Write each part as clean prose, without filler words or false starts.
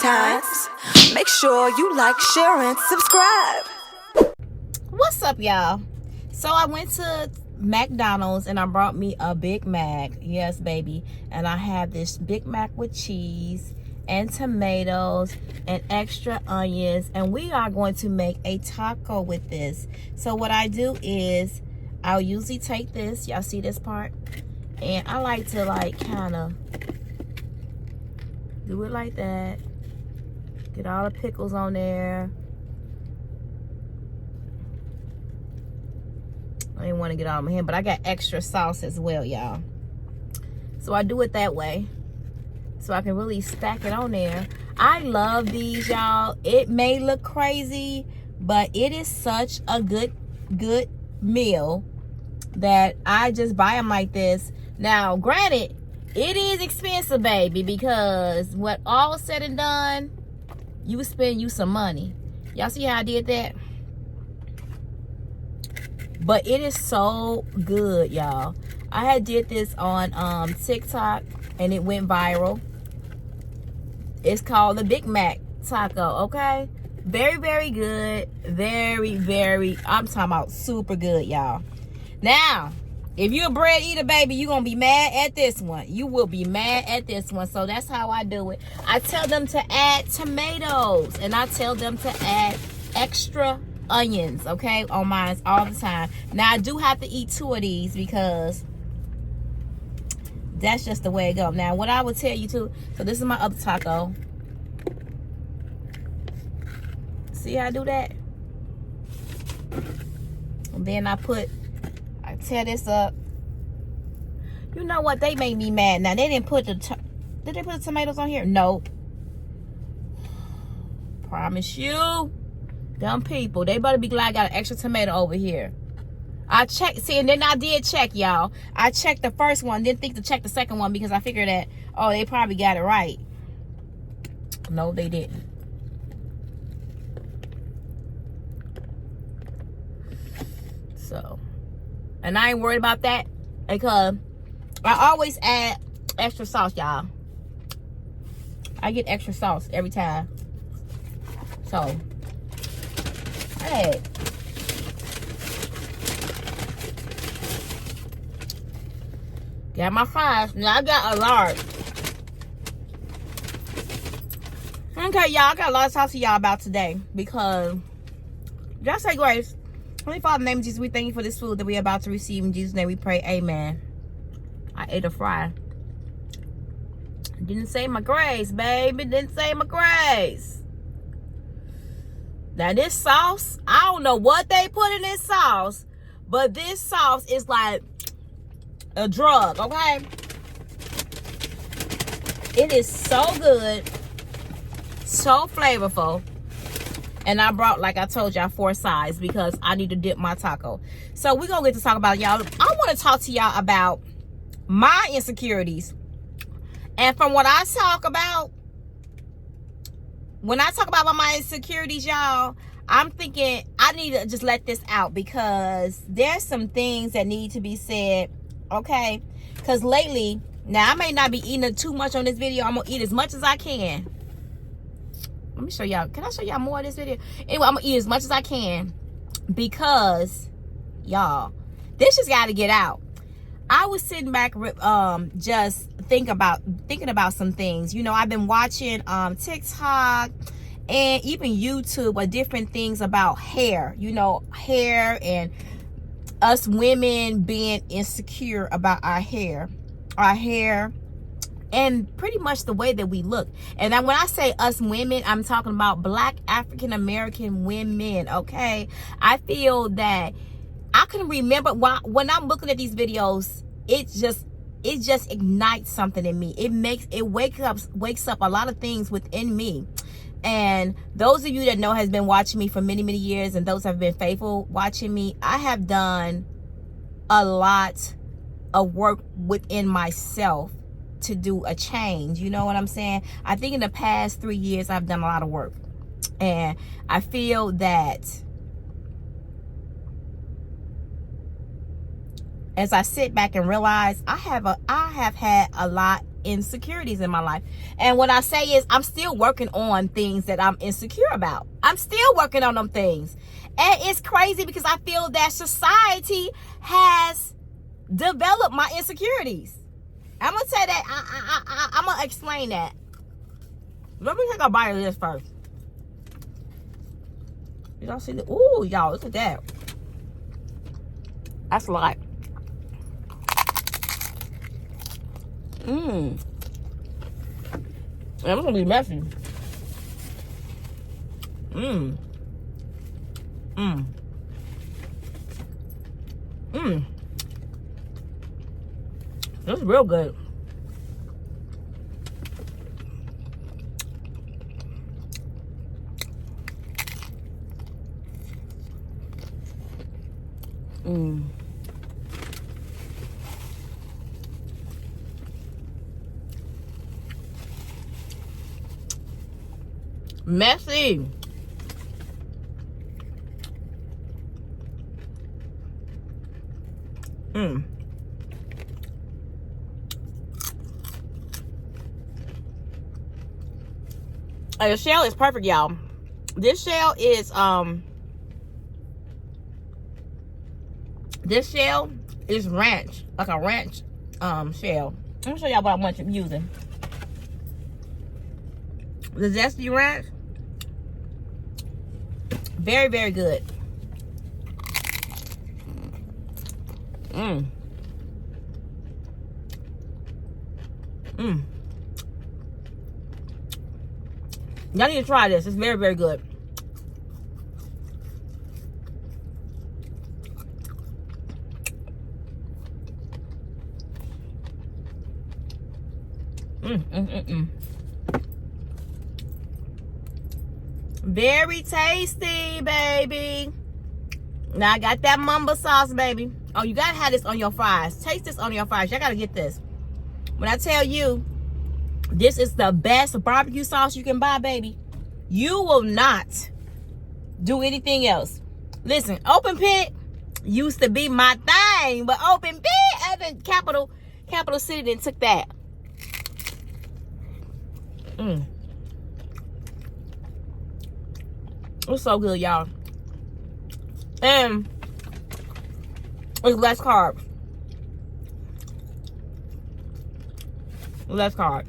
Shoutouts. Make sure you like, share, and subscribe. What's up, y'all? So I went to McDonald's and I brought me a Big Mac. Yes, baby. And I have this Big Mac with cheese and tomatoes and extra onions. And we are going to make a taco with this. So what I do is I'll usually take this. Y'all see this part? And I like to kind of do it like that. Get all the pickles on there. I didn't want to get all my hand, but I got extra sauce as well, y'all. So I do it that way, so I can really stack it on there. I love these, y'all. It may look crazy, but it is such a good meal that I just buy them like this. Now, granted, it is expensive, baby, because what all said and done, you spend you some money. Y'all see how I did that? But it is so good, y'all. I had did this on TikTok and it went viral. It's called the Big Mac taco, okay? Very, very good. Very, very, I'm talking about super good, y'all. Now, if you're a bread eater, baby, you're going to be mad at this one. You will be mad at this one. So that's how I do it. I tell them to add tomatoes. And I tell them to add extra onions, okay, on mine all the time. Now, I do have to eat 2 of these because that's just the way it goes. Now, what I would tell you too, so this is my other taco. See how I do that? And then I tear this up. You know what? They made me mad. Now, they didn't put did they put the tomatoes on here? No. Promise you. Dumb people. They better be glad I got an extra tomato over here. I checked. See, and then I did check, y'all. I checked the first one. Didn't think to check the second one because I figured that, oh, they probably got it right. No, they didn't. So, and I ain't worried about that because I always add extra sauce, y'all. I get extra sauce every time. So, hey. Got my fries. Now I got a large. Okay, y'all. I got a lot to talk to y'all about today because y'all say grace. Holy Father, in the name of Jesus, we thank you for this food that we are about to receive. In Jesus' name we pray, amen. I ate a fry. Didn't say my grace, baby. Didn't say my grace. Now this sauce, I don't know what they put in this sauce, but this sauce is like a drug, okay? It is so good, so flavorful. And I brought, like I told y'all, 4 sides because I need to dip my taco. So we're going to get to talk about y'all. I want to talk to y'all about my insecurities. And from what I talk about, when I talk about my insecurities, y'all, I'm thinking I need to just let this out because there's some things that need to be said, okay? Because lately, now I may not be eating too much on this video. I'm going to eat as much as I can. Let me show y'all. Can I show y'all more of this video? Anyway, I'm going to eat as much as I can because, y'all, this just got to get out. I was sitting back just thinking about some things. You know, I've been watching TikTok and even YouTube of different things about hair. You know, hair and us women being insecure about our hair. And pretty much the way that we look. And then when I say us women, I'm talking about Black African American women, okay? I feel that I can remember when I'm looking at these videos, it just ignites something in me. It wakes up a lot of things within me. And those of you that know has been watching me for many, many years, and those have been faithful watching me, I have done a lot of work within myself to do a change. You know what I'm saying? I think in the past 3 years I've done a lot of work, and I feel that as I sit back and realize I have had a lot insecurities in my life. And what I say is I'm still working on things that I'm insecure about. I'm still working on them things. And it's crazy because I feel that society has developed my insecurities. I'm going to tell that. I'm going to explain that. Let me take a bite of this first. Y'all see the, ooh, y'all, look at that. That's a lot. And it's gonna be messy. This is real good. Messy. The shell is perfect, y'all. This shell is ranch, like a ranch shell. Let me show y'all what I'm using. The zesty ranch, very, very good. Y'all need to try this. It's very, very good. Very tasty, baby. Now I got that mamba sauce, baby. Oh, you gotta have this on your fries. Taste this on your fries. Y'all gotta get this. When I tell you this is the best barbecue sauce you can buy, baby, you will not do anything else. Listen, open pit used to be my thing, but open pit, I think Capital City then took that. It's so good, y'all. And it's less carbs. Less carbs.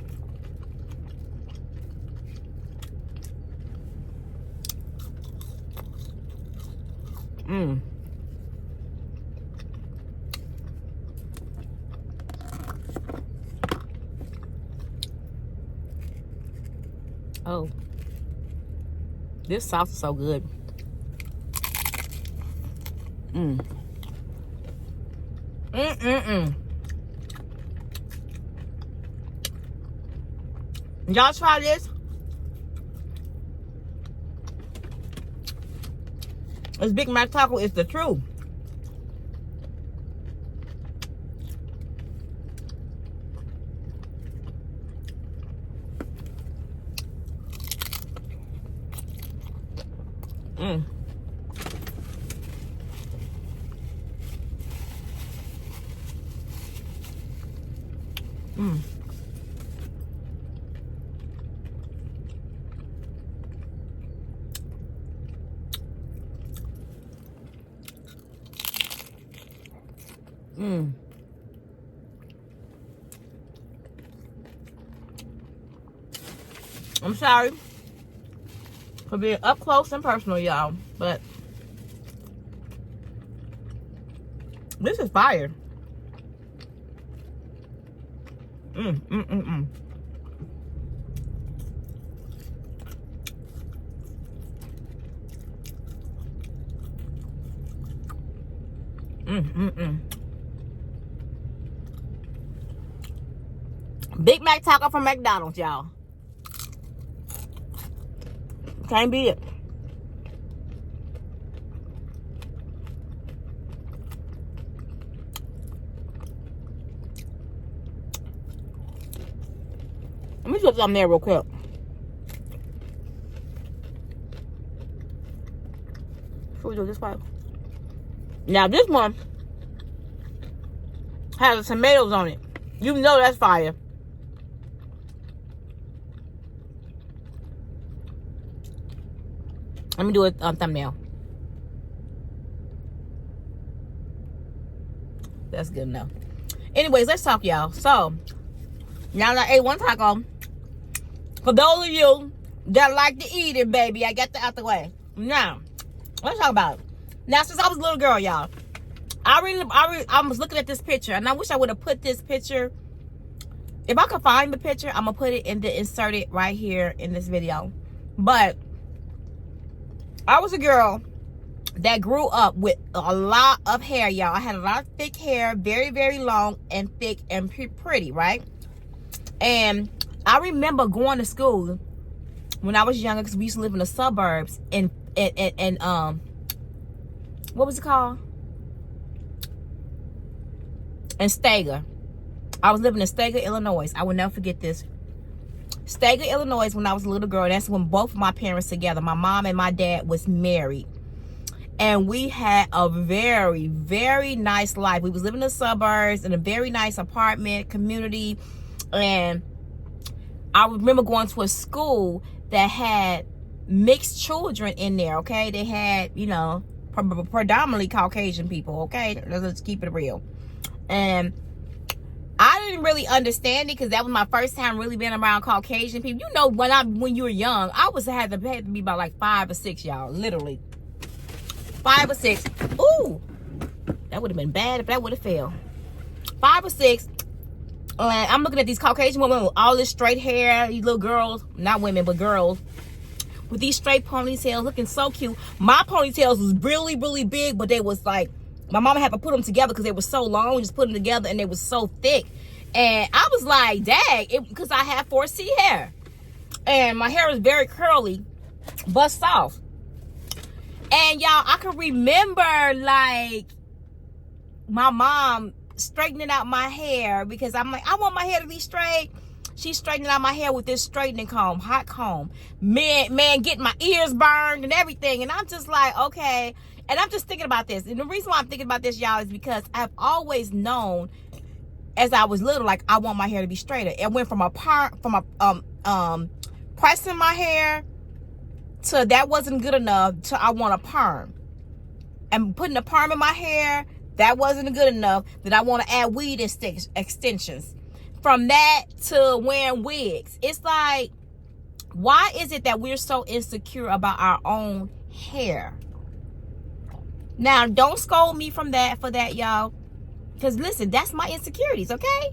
Oh. This sauce is so good. Y'all try this. This Big Mac taco is the truth. I'm sorry for being up close and personal, y'all, but this is fire. Big Mac taco from McDonald's, y'all. Can't beat it. Let me put something there real quick. Should we do this part? Now this one has the tomatoes on it. You know that's fire. Let me do a thumbnail. That's good enough. Anyways, let's talk, y'all. So, now that I ate one taco, for those of you that like to eat it, baby, I got that out the way. Now, let's talk about it. Now, since I was a little girl, y'all, I was looking at this picture, and I wish I would have put this picture. If I could find the picture, I'm gonna put it in the insert it right here in this video. But I was a girl that grew up with a lot of hair, y'all. I had a lot of thick hair, very, very long and thick and pretty, right? And I remember going to school when I was younger, because we used to live in the suburbs, and what was it called? In Stager. I was living in Stager, Illinois. I will never forget this. Stager, Illinois, when I was a little girl. That's when both of my parents together, my mom and my dad, was married. And we had a very, very nice life. We was living in the suburbs in a very nice apartment community. And I remember going to a school that had mixed children in there, okay? They had, you know, predominantly Caucasian people, okay? Let's keep it real. And I didn't really understand it, because that was my first time really being around Caucasian people. You know, when you were young, I had to be about like 5 or 6, y'all, literally. 5 or 6. Ooh, that would have been bad if that would have failed. 5 or 6. And I'm looking at these Caucasian women with all this straight hair, these little girls, not women, but girls, with these straight ponytails, looking so cute. My ponytails was really, really big, but they was like, my mama had to put them together because they were so long. We just put them together and they was so thick. And I was like, dang, because I had 4C hair. And my hair was very curly, but soft. And y'all, I can remember like my mom straightening out my hair, because I'm like, I want my hair to be straight. She's straightening out my hair with this straightening comb, hot comb. Man, getting my ears burned and everything. And I'm just like, okay. And I'm just thinking about this. And the reason why I'm thinking about this, y'all, is because I've always known, as I was little, like, I want my hair to be straighter. It went from pressing my hair to that wasn't good enough to I want a perm. And putting a perm in my hair, that wasn't good enough, that I want to add weed extensions. From that to wearing wigs. It's like, why is it that we're so insecure about our own hair? Now, don't scold me for that, y'all. Because, listen, that's my insecurities, okay?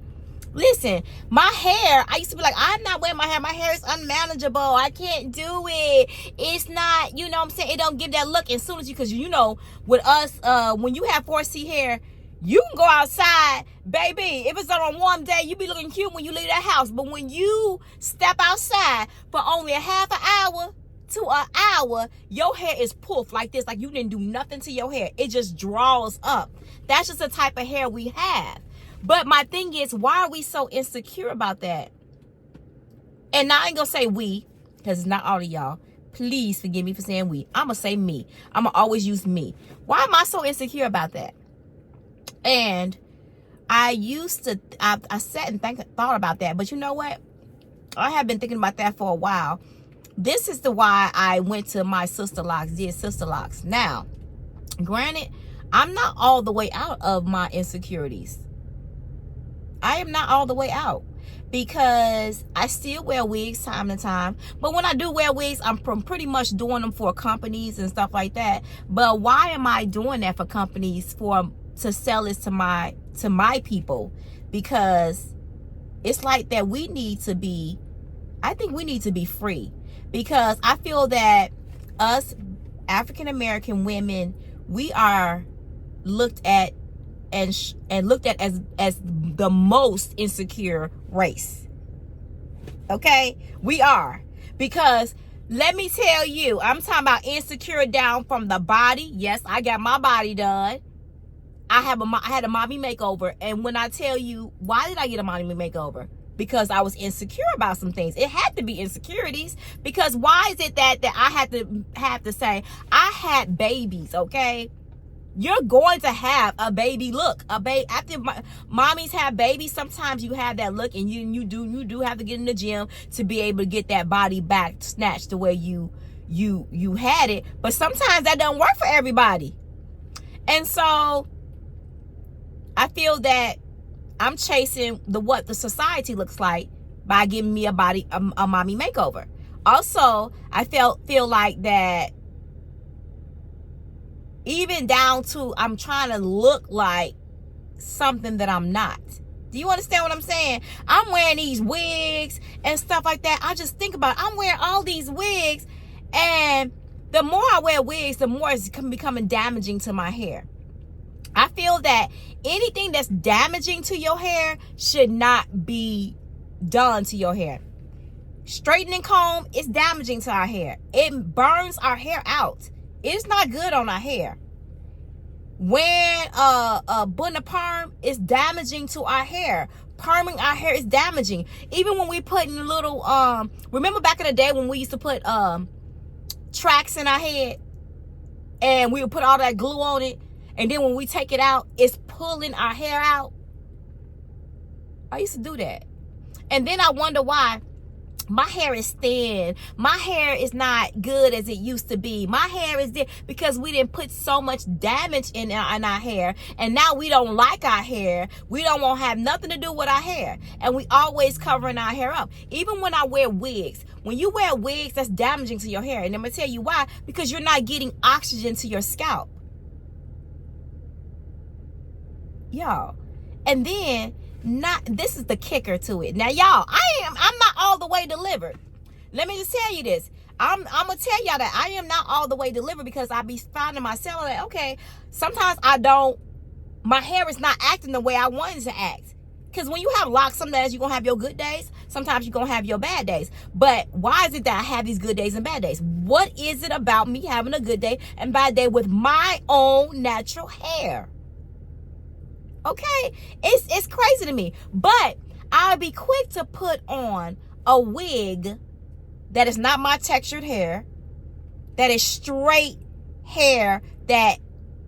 Listen, my hair, I used to be like, I'm not wearing my hair. My hair is unmanageable. I can't do it. It's not, you know what I'm saying? It don't give that look. As soon as because you know, with us, when you have 4C hair, you can go outside, baby. If it's on a warm day, you be looking cute when you leave that house. But when you step outside for only a half an hour to an hour, your hair is puffed like this, like you didn't do nothing to your hair. It just draws up. That's just the type of hair we have. But my thing is, why are we so insecure about that? And now I ain't gonna say we, because it's not all of y'all. Please forgive me for saying we. I'm gonna say me. I'm gonna always use me. Why am I so insecure about that? And I sat and thought about that. But you know what? I have been thinking about that for a while. This is why I went to my sister locks, did sister locks. Now, granted, I'm not all the way out of my insecurities. I am not all the way out, because I still wear wigs time to time. But when I do wear wigs, I'm pretty much doing them for companies and stuff like that. But why am I doing that for companies to sell this to my people? Because it's like that we need to be, I think we need to be free. Because I feel that us African American women, we are looked at and looked at as the most insecure race. Okay? We are. Because let me tell you, I'm talking about insecure down from the body. Yes, I got my body done. I had a mommy makeover. And when I tell you, why did I get a mommy makeover? Because I was insecure about some things. It had to be insecurities. Because why is it that I have to say, I had babies, okay? You're going to have a baby look. After mommies have babies, sometimes you have that look, and you do have to get in the gym to be able to get that body back snatched to where you you had it. But sometimes that doesn't work for everybody. And so I feel that I'm chasing what the society looks like by giving me a mommy makeover. Also, I feel like that even down to I'm trying to look like something that I'm not. Do you understand what I'm saying? I'm wearing these wigs and stuff like that. I just think about it. I'm wearing all these wigs, and the more I wear wigs, the more it's becoming damaging to my hair. I feel that anything that's damaging to your hair should not be done to your hair. Straightening comb is damaging to our hair. It burns our hair out. It's not good on our hair. When a bun a perm is damaging to our hair. Perming our hair is damaging. Even when we put in little remember back in the day when we used to put tracks in our head and we would put all that glue on it, and then when we take it out, it's pulling our hair out. I used to do that. And then I wonder why my hair is thin. My hair is not good as it used to be. My hair is there because we didn't put so much damage in our hair. And now we don't like our hair. We don't want to have nothing to do with our hair. And we always covering our hair up. Even when I wear wigs. When you wear wigs, that's damaging to your hair. And I'm going to tell you why. Because you're not getting oxygen to your scalp. Y'all. And then this is the kicker to it. Now, y'all, I'm not all the way delivered. Let me just tell you this. I'm gonna tell y'all that I am not all the way delivered, because I be finding myself like, okay, sometimes my hair is not acting the way I want it to act. Because when you have locks, sometimes you're gonna have your good days, sometimes you're gonna have your bad days. But why is it that I have these good days and bad days? What is it about me having a good day and bad day with my own natural hair? Okay, it's crazy to me. But I'll be quick to put on a wig that is not my textured hair, that is straight hair that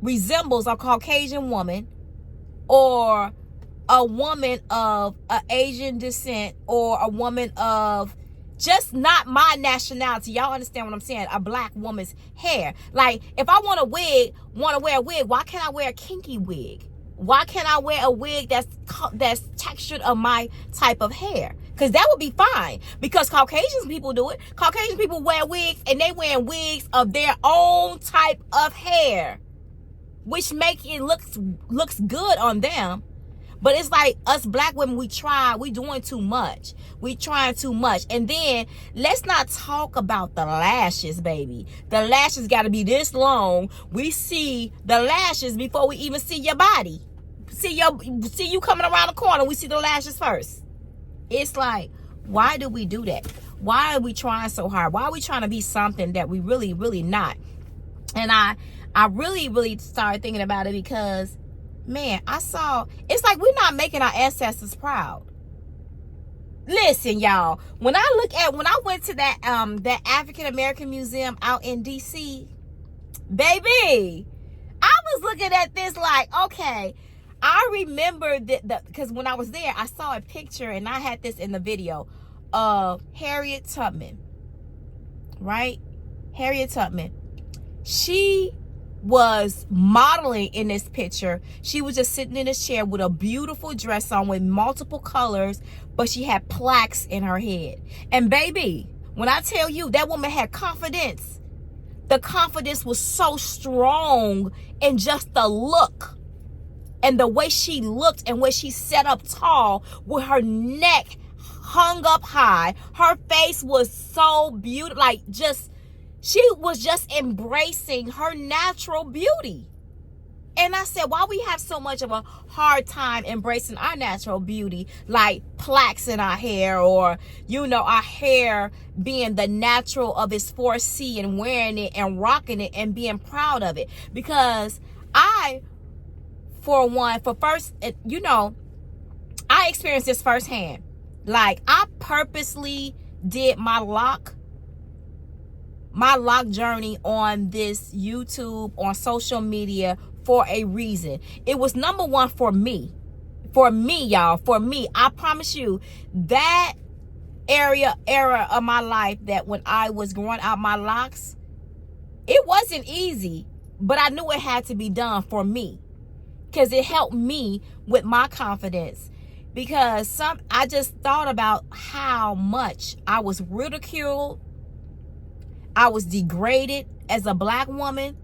resembles a Caucasian woman, or a woman of Asian descent, or a woman of just not my nationality. Y'all understand what I'm saying? A black woman's hair. Like, if I want to wear a wig, why can't I wear a kinky wig? Why can't I wear a wig that's textured of my type of hair? Because that would be fine. Because Caucasian people do it. Caucasian people wear wigs, and they wear wigs of their own type of hair, which make it looks good on them. But it's like us black women, we doing too much. We trying too much. And then let's not talk about the lashes, baby. The lashes got to be this long. We see the lashes before we even see your body. See you coming around the corner. We see the lashes first. It's like, why do we do that? Why are we trying so hard? Why are we trying to be something that we really, really not? And I really, really started thinking about it because, man, it's like we're not making our ancestors proud. Listen, y'all, when I went to that African American museum out in DC, baby, I was looking at this like, okay, I remember that because when I was there, I saw a picture, and I had this in the video of Harriet Tubman, right? Harriet Tubman. She was modeling in this picture. She was just sitting in a chair with a beautiful dress on with multiple colors, but she had plaques in her head. And baby, when I tell you that woman had confidence, the confidence was so strong in just the look and the way she looked and where she sat up tall with her neck hung up high. Her face was so beautiful, she was just embracing her natural beauty. And I said, why we have so much of a hard time embracing our natural beauty, like plaques in our hair, or, our hair being the natural of its 4C and wearing it and rocking it and being proud of it. Because I experienced this firsthand. Like, I purposely did my lock journey on this YouTube, on social media, for a reason. It was number one for me, y'all, for me. I promise you that era of my life that when I was growing out my locks, it wasn't easy, but I knew it had to be done for me because it helped me with my confidence. Because I just thought about how much I was ridiculed, I was degraded as a black woman.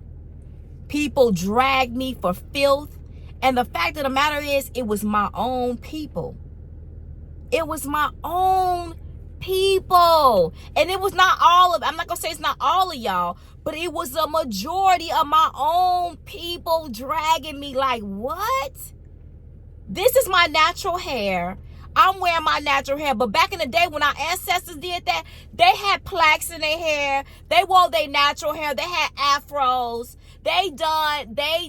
People dragged me for filth. And the fact of the matter is, it was my own people. It was my own people. And it was not all of, I'm not going to say it's not all of y'all, but it was a majority of my own people dragging me. Like, what? This is my natural hair. I'm wearing my natural hair. But back in the day when our ancestors did that, they had plaques in their hair. They wore their natural hair. They had afros. They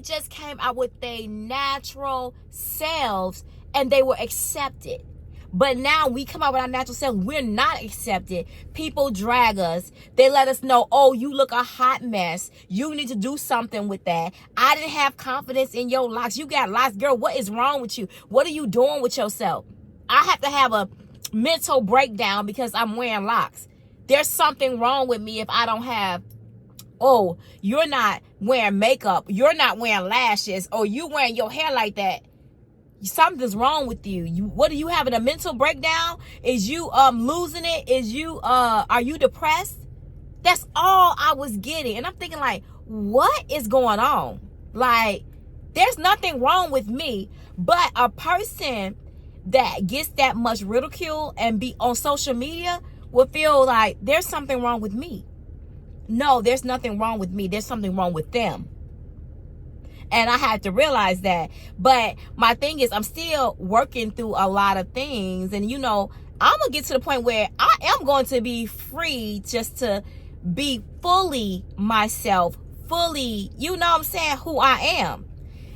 just came out with their natural selves and they were accepted. But now we come out with our natural selves. We're not accepted. People drag us. They let us know, oh, you look a hot mess. You need to do something with that. I didn't have confidence in your locks. You got locks. Girl, what is wrong with you? What are you doing with yourself? I have to have a mental breakdown because I'm wearing locks. There's something wrong with me if I don't have, oh, you're not wearing makeup. You're not wearing lashes. Or you wearing your hair like that. Something's wrong with you. What are you having, a mental breakdown? Is you losing it? Are you depressed? That's all I was getting. And I'm thinking like, what is going on? Like, there's nothing wrong with me, but a person that gets that much ridicule and be on social media will feel like there's something wrong with me. No, there's nothing wrong with me. There's something wrong with them. And I had to realize that. But my thing is, I'm still working through a lot of things. And, you know, I'm going to get to the point where I am going to be free just to be fully myself, fully, you know what I'm saying, who I am.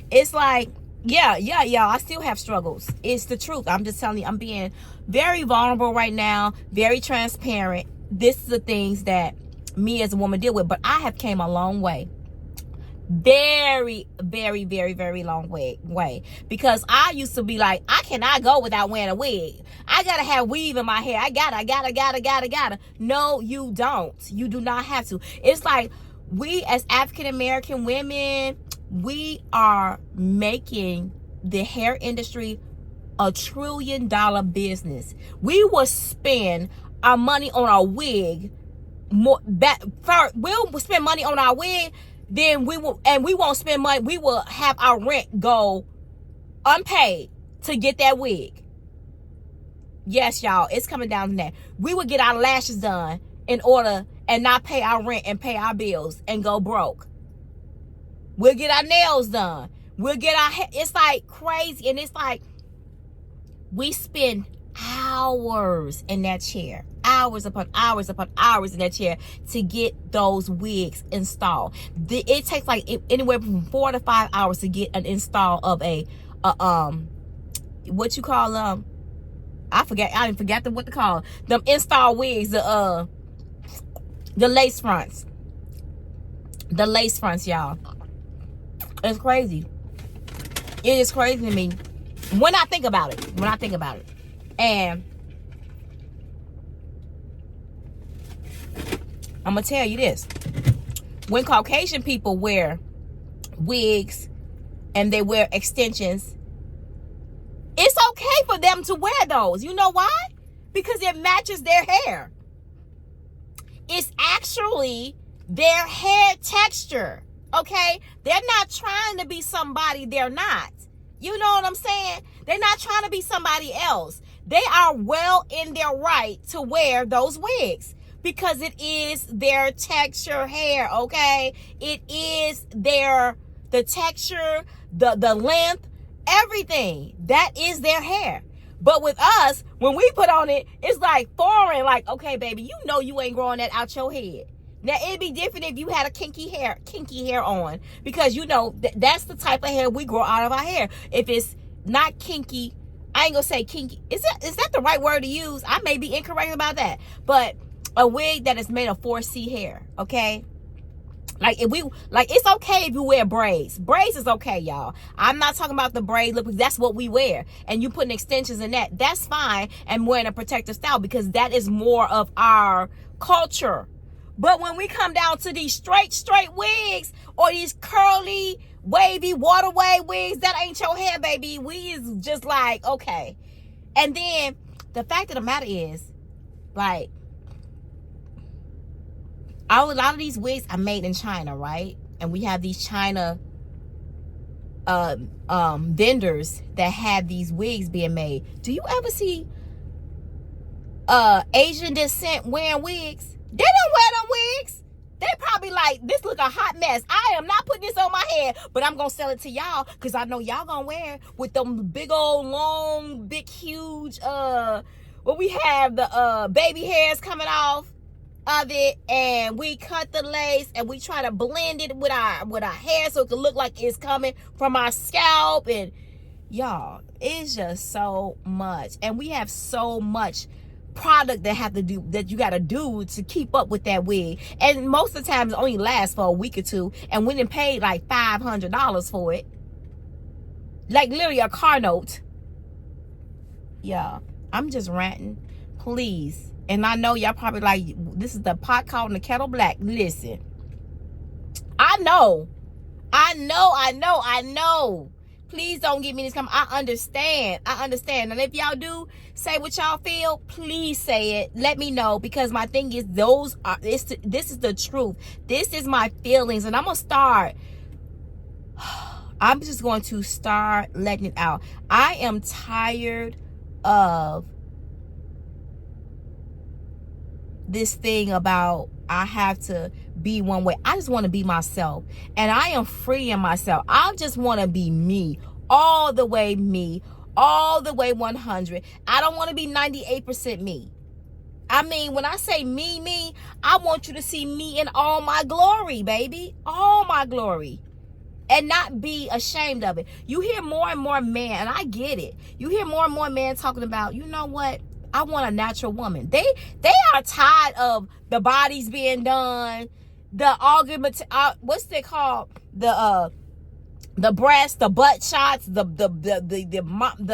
It's like, yeah, y'all, I still have struggles. It's the truth. I'm just telling you, I'm being very vulnerable right now, very transparent. This is the things that me as a woman deal with. But I have came a long way. Very, very, very, very long way. Because I used to be like, I cannot go without wearing a wig. I gotta have weave in my hair. I gotta. No, you don't. You do not have to. It's like we as African American women, we are making the hair industry $1 trillion business. We will spend our money on our wig we'll spend money on our wig. Then we won't spend money. We will have our rent go unpaid to get that wig. Yes, y'all, it's coming down to that. We will get our lashes done in order and not pay our rent and pay our bills and go broke. We'll get our nails done. We'll get our hair. It's like crazy. And it's like we spend hours in that chair. Hours upon hours upon hours in that chair to get those wigs installed. It takes like anywhere from 4 to 5 hours to get an install of a what you call I didn't forget what to call them install wigs, the lace fronts. The lace fronts, y'all. It's crazy. It is crazy to me when I think about it. And I'm going to tell you this. When Caucasian people wear wigs and they wear extensions, it's okay for them to wear those. You know why? Because it matches their hair. It's actually their hair texture. Okay? They're not trying to be somebody they're not. You know what I'm saying? They're not trying to be somebody else. They are well in their right to wear those wigs. Because it is their texture hair, okay? It is the texture, the length, everything. That is their hair. But with us, when we put on it, it's like foreign. Like, okay, baby, you know you ain't growing that out your head. Now, it'd be different if you had a kinky hair on. Because, you know, that's the type of hair we grow out of our hair. If it's not kinky, I ain't gonna say kinky. Is that the right word to use? I may be incorrect about that. But a wig that is made of 4C hair, okay? Like if we like, it's okay if you wear braids. Braids is okay, y'all. I'm not talking about the braid look, because that's what we wear. And you putting extensions in that's fine. And wearing a protective style, because that is more of our culture. But when we come down to these straight wigs, or these curly, wavy, waterway wigs, that ain't your hair, baby. We is just like, okay. And then the fact of the matter is, like, a lot of these wigs are made in China, right? And we have these China vendors that have these wigs being made. Do you ever see Asian descent wearing wigs? They don't wear them wigs. They probably like, this look a hot mess. I am not putting this on my head, but I'm gonna sell it to y'all, because I know y'all gonna wear it with them big old long, big, huge what we have, the baby hairs coming off of it, and we cut the lace and we try to blend it with our hair so it can look like it's coming from our scalp. And y'all, it's just so much, and we have so much product that you got to do to keep up with that wig, and most of the time it only lasts for a week or two, and we done paid like $500 for it, like literally a car note. Yeah, I'm just ranting. Please. And I know y'all probably like, this is the pot calling the kettle black. Listen, I know. Please don't give me this comment. I understand. And if y'all do say what y'all feel, please say it. Let me know, because my thing is, this is the truth. This is my feelings, and I'm just going to start letting it out. I am tired of this thing about I have to be one way. I just want to be myself, and I am freeing myself. I just want to be me, all the way me, all the way 100. I don't want to be 98% me. I mean, when I say me, I want you to see me in all my glory, baby, all my glory, and not be ashamed of it. You hear more and more men, and I get it. You hear more and more men talking about, you know what? I want a natural woman. They are tired of the bodies being done, the argument, what's they called, the breast, the butt shots, the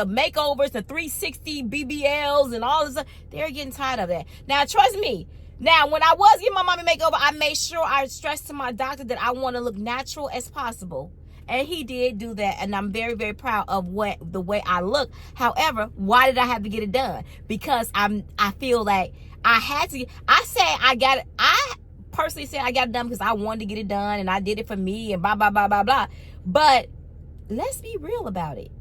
makeovers, the 360 BBLs, and all this. They're getting tired of that. Now, trust me. Now, when I was getting my mommy makeover, I made sure I stressed to my doctor that I want to look natural as possible. And he did do that, and I'm very, very proud of the way I look. However, why did I have to get it done? Because I feel like I had to. I personally said I got it done because I wanted to get it done, and I did it for me, and blah blah blah blah blah. But let's be real about it.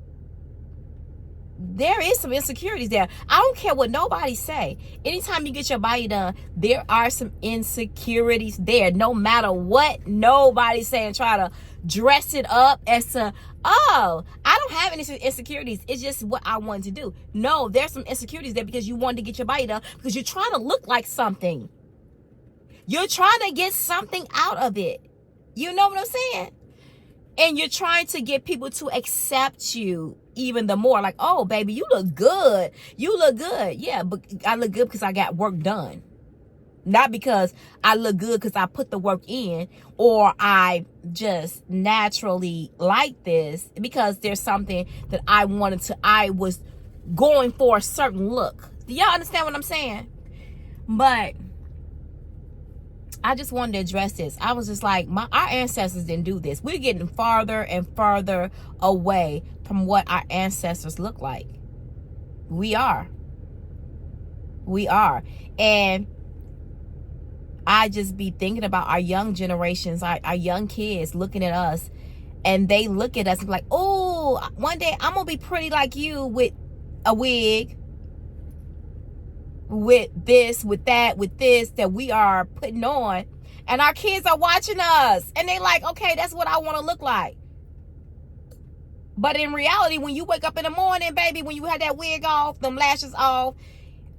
There is some insecurities there. I don't care what nobody say. Anytime you get your body done, there are some insecurities there. No matter what nobody's saying, try to dress it up as I don't have any insecurities. It's just what I wanted to do. No, there's some insecurities there because you wanted to get your body done, because you're trying to look like something. You're trying to get something out of it. You know what I'm saying? And you're trying to get people to accept you even the more. Like, oh, baby, you look good. You look good. Yeah, but I look good because I got work done. Not because I look good because I put the work in, or I just naturally like this, because there's something that I was going for a certain look. Do y'all understand what I'm saying? But I just wanted to address this. I was just like, our ancestors didn't do this. We're getting farther and farther away from what our ancestors look like. We are. And I just be thinking about our young generations, our young kids looking at us, and they look at us and be like, oh, one day I'm going to be pretty like you with a wig, with this, with that, with this that we are putting on. And our kids are watching us, and they like, okay, that's what I want to look like. But in reality, when you wake up in the morning, baby, when you have that wig off, them lashes off,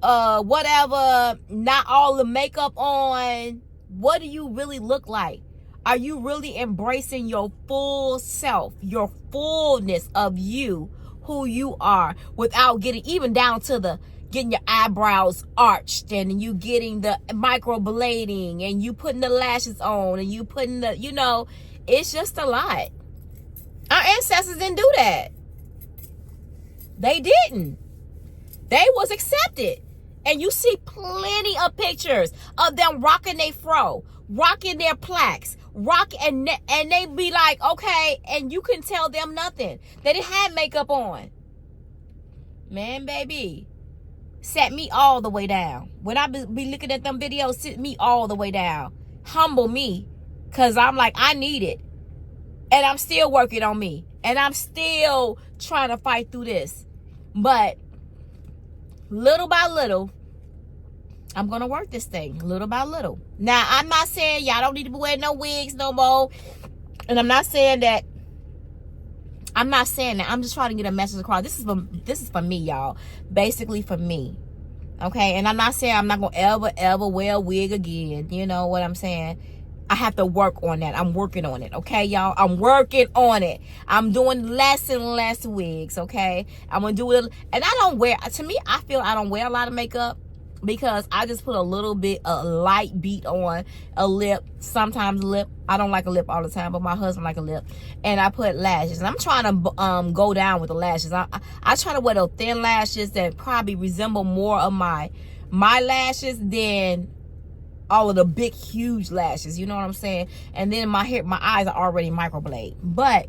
whatever, not all the makeup on, what do you really look like? Are you really embracing your full self, your fullness of you, who you are, without getting even down to getting your eyebrows arched, and you getting the microblading, and you putting the lashes on, and you putting the, you know, it's just a lot. Our ancestors didn't do that. They didn't. They was accepted. And you see plenty of pictures of them rocking their fro, rocking their plaques, and they be like, okay, and you can tell them nothing. They didn't have makeup on. Man, baby, set me all the way down. When I be looking at them videos, sit me all the way down. Humble me, because I'm like, I need it. And I'm still working on me. And I'm still trying to fight through this. But little by little, I'm going to work this thing. Little by little. Now, I'm not saying y'all don't need to be wearing no wigs no more. And I'm not saying that. I'm just trying to get a message across. This is for me, y'all. Basically for me. Okay? And I'm not saying I'm not going to ever wear a wig again. You know what I'm saying? I have to work on that. I'm working on it, okay, y'all? I'm working on it. I'm doing less and less wigs, okay? I'm going to do it. And I don't wear, to me, I feel I don't wear a lot of makeup because I just put a little bit, a light beat on a lip, sometimes lip. I don't like a lip all the time, but my husband like a lip. And I put lashes. And I'm trying to go down with the lashes. I try to wear those thin lashes that probably resemble more of my lashes than all of the big huge lashes, you know what I'm saying? And then my eyes are already microblade. But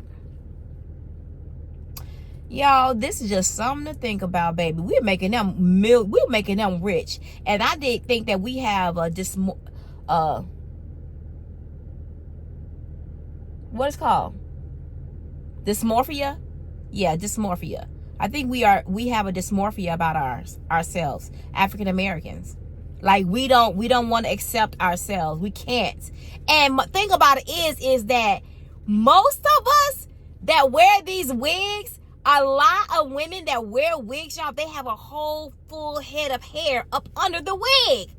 y'all, this is just something to think about, baby. We're making them rich. And I did think that we have what it's called, dysmorphia. Yeah, dysmorphia. I think we have a dysmorphia about ourselves, African Americans. Like we don't want to accept ourselves. We can't. And the thing about it is that most of us that wear these wigs, a lot of women that wear wigs, y'all, they have a whole full head of hair up under the wig.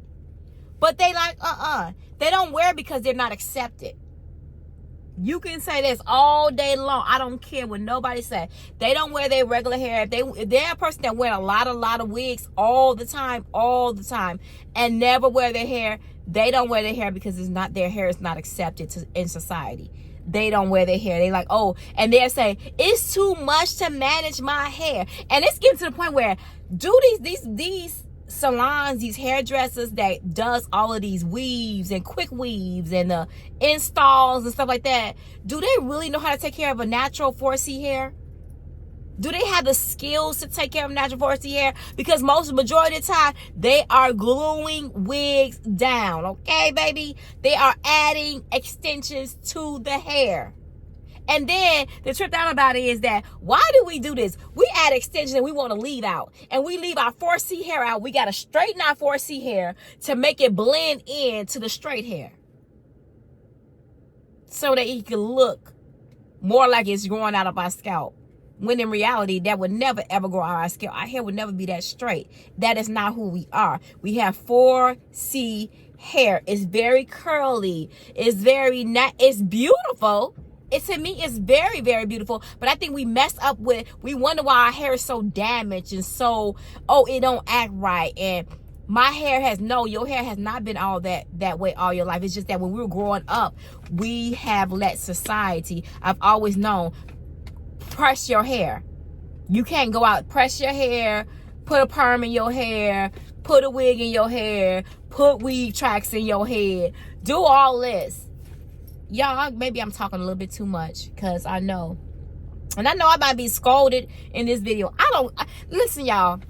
But they like, they don't wear it because they're not accepted. You can say this all day long. I don't care what nobody say. They don't wear their regular hair. If they're a person that wear a lot of wigs all the time, and never wear their hair, they don't wear their hair because their hair is not accepted in society. They don't wear their hair. They like, oh, and they'll say, it's too much to manage my hair. And it's getting to the point where these salons, these hairdressers that does all of these weaves and quick weaves and the installs and stuff like that, do they really know how to take care of a natural 4C hair? Do they have the skills to take care of natural 4C hair? Because majority of the time, they are gluing wigs down, okay, baby? They are adding extensions to the hair. And then the trip down about it is that, why do we do this? We add extensions and we want to leave out. And we leave our 4C hair out. We got to straighten our 4C hair to make it blend in to the straight hair. So that it can look more like it's growing out of our scalp. When in reality, that would never ever grow out of our scalp. Our hair would never be that straight. That is not who we are. We have 4C hair. It's very curly. It's it's beautiful. To me, it's very, very beautiful. But I think we mess up we wonder why our hair is so damaged and so, it don't act right. And your hair has not been all that way all your life. It's just that when we were growing up, we have let society, I've always known, press your hair. You can't go out, press your hair, put a perm in your hair, put a wig in your hair, put weave tracks in your head, do all this. Y'all, maybe I'm talking a little bit too much because I know I might be scolded in this video. Listen, y'all,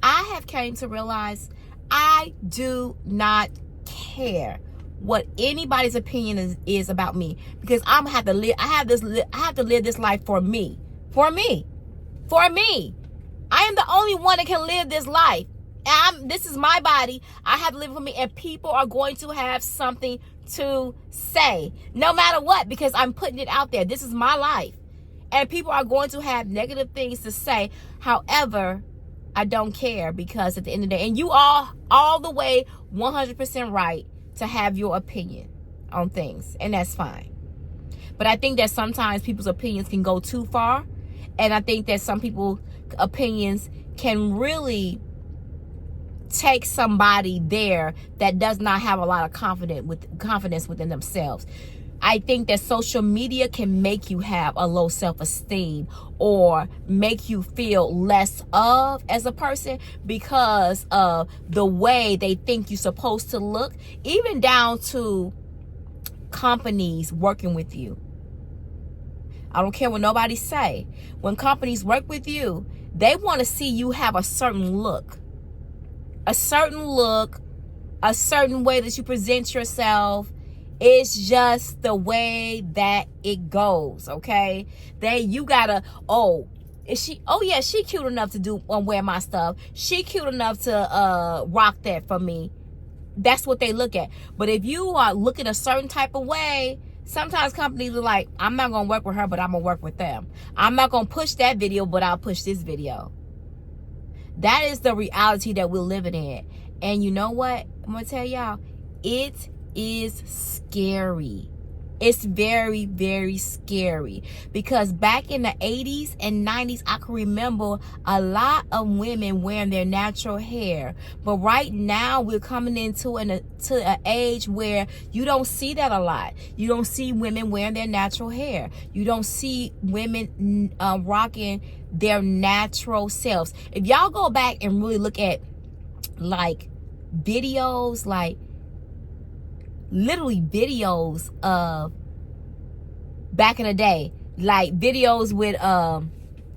I have came to realize I do not care what anybody's opinion is about me, because I have to live this life for me. I am the only one that can live this life. This is my body. I have to live for me, and people are going to have something to say no matter what, because I'm putting it out there. This is my life, and people are going to have negative things to say. However, I don't care, because at the end of the day, and you are all the way 100% right to have your opinion on things, and that's fine. But I think that sometimes people's opinions can go too far, and I think that some people's opinions can really take somebody there that does not have a lot of confidence within themselves. I think that social media can make you have a low self-esteem or make you feel less of as a person because of the way they think you're supposed to look, even down to companies working with you. I don't care what nobody say. When companies work with you, they want to see you have a certain look, a certain way that you present yourself. It's just the way that it goes, okay? You gotta, she cute enough to wear my stuff. She cute enough to rock that for me. That's what they look at. But if you are looking a certain type of way, sometimes companies are like, I'm not gonna work with her, but I'm gonna work with them. I'm not gonna push that video, but I'll push this video. That is the reality that we're living in. And you know what? I'm gonna tell y'all, it is scary. It's very, very scary, because back in the 80s and 90s, I can remember a lot of women wearing their natural hair. But right now, we're coming into an age where you don't see that a lot. You don't see women wearing their natural hair. You don't see women rocking their natural selves. If y'all go back and really look at like videos, like literally videos of back in the day, like videos with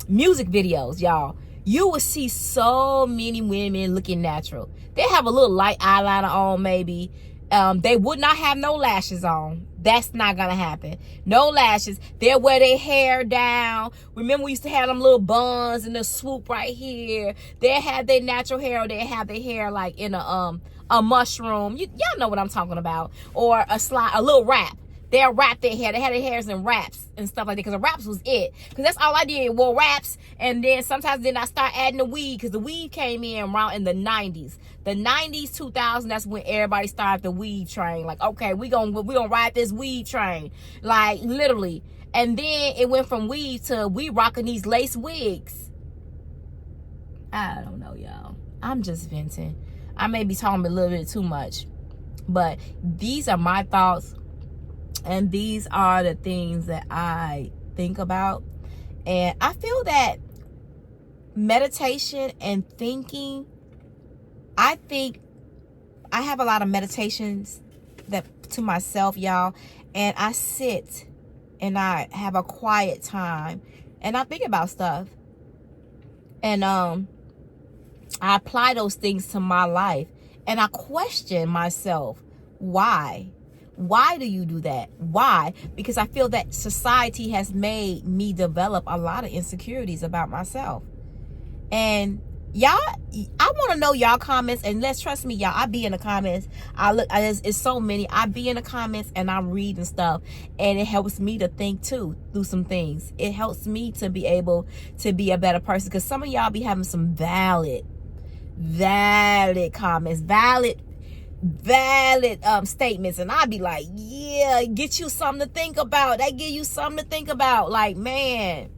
music videos, y'all, you will see so many women looking natural. They have a little light eyeliner on, maybe. They would not have no lashes on. That's not gonna happen. No lashes. They'll wear their hair down. Remember, we used to have them little buns and the swoop right here. They have their natural hair, or they have their hair like in a mushroom. Y'all know what I'm talking about. Or a little wrap. They'll wrap their hair. They had their hairs in wraps and stuff like that, because the wraps was it. Because that's all I did, wore wraps. And then sometimes I start adding the weave, because the weave came in around in the 90s. The 90s, 2000s, that's when everybody started the weave train. Like, okay, we gonna ride this weave train. Like, literally. And then it went from weave to we rocking these lace wigs. I don't know, y'all. I'm just venting. I may be talking a little bit too much. But these are my thoughts. And these are the things that I think about. And I feel that meditation and thinking, I think I have a lot of meditations that to myself, y'all. And I sit and I have a quiet time and I think about stuff. And I apply those things to my life. And I question myself, why? Why do you do that? Why? Because I feel that society has made me develop a lot of insecurities about myself. And y'all, I want to know y'all comments. And let's trust me, y'all, I be in the comments. It's so many. I be in the comments and I'm reading stuff. And it helps me to think too, through some things. It helps me to be able to be a better person. Because some of y'all be having some valid comments, valid statements, and I'd be like, yeah, get you something to think about. That give you something to think about. Like, man,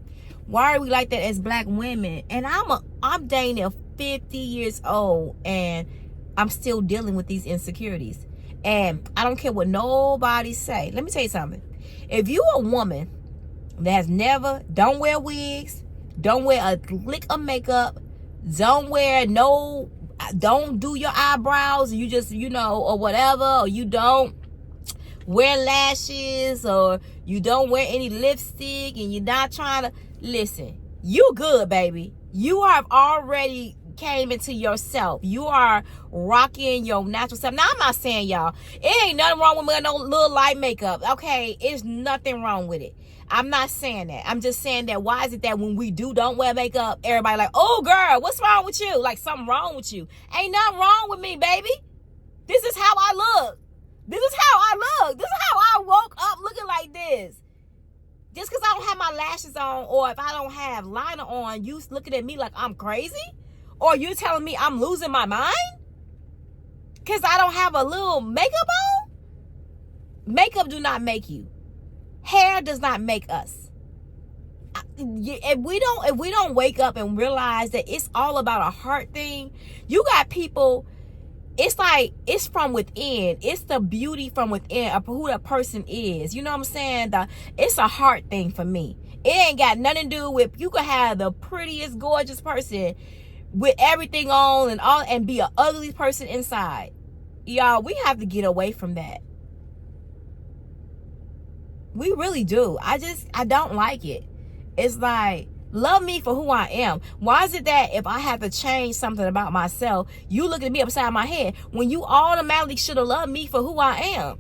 why are we like that as black women? And I'm dang near 50 years old and I'm still dealing with these insecurities. And I don't care what nobody say. Let me tell you something. If you a woman that has don't wear wigs, don't wear a lick of makeup, don't do your eyebrows, you just, or whatever, or you don't wear lashes, or you don't wear any lipstick, and you're not trying to, listen, you good, baby. You have already came into yourself. You are rocking your natural self. Now, I'm not saying, y'all, it ain't nothing wrong with wearing no little light makeup, okay? It's nothing wrong with it. I'm not saying that. I'm just saying that why is it that when we don't wear makeup, everybody like, oh, girl, what's wrong with you? Like, something wrong with you. Ain't nothing wrong with me, baby. This is how I look. This is how I woke up looking like this. Just because I don't have my lashes on, or if I don't have liner on, you looking at me like I'm crazy? Or you telling me I'm losing my mind? Because I don't have a little makeup on? Makeup do not make you. Hair does not make us. if we don't wake up and realize that it's all about a heart thing, you got people. It's like it's from within. It's the beauty from within of who that person is. You know what I'm saying? It's a heart thing for me. It ain't got nothing to do with, you could have the prettiest, gorgeous person with everything on and all, and be an ugly person inside. Y'all, we have to get away from that. We really do. I don't like it. It's like, love me for who I am. Why is it that if I have to change something about myself, you look at me upside my head when you automatically should have loved me for who I am?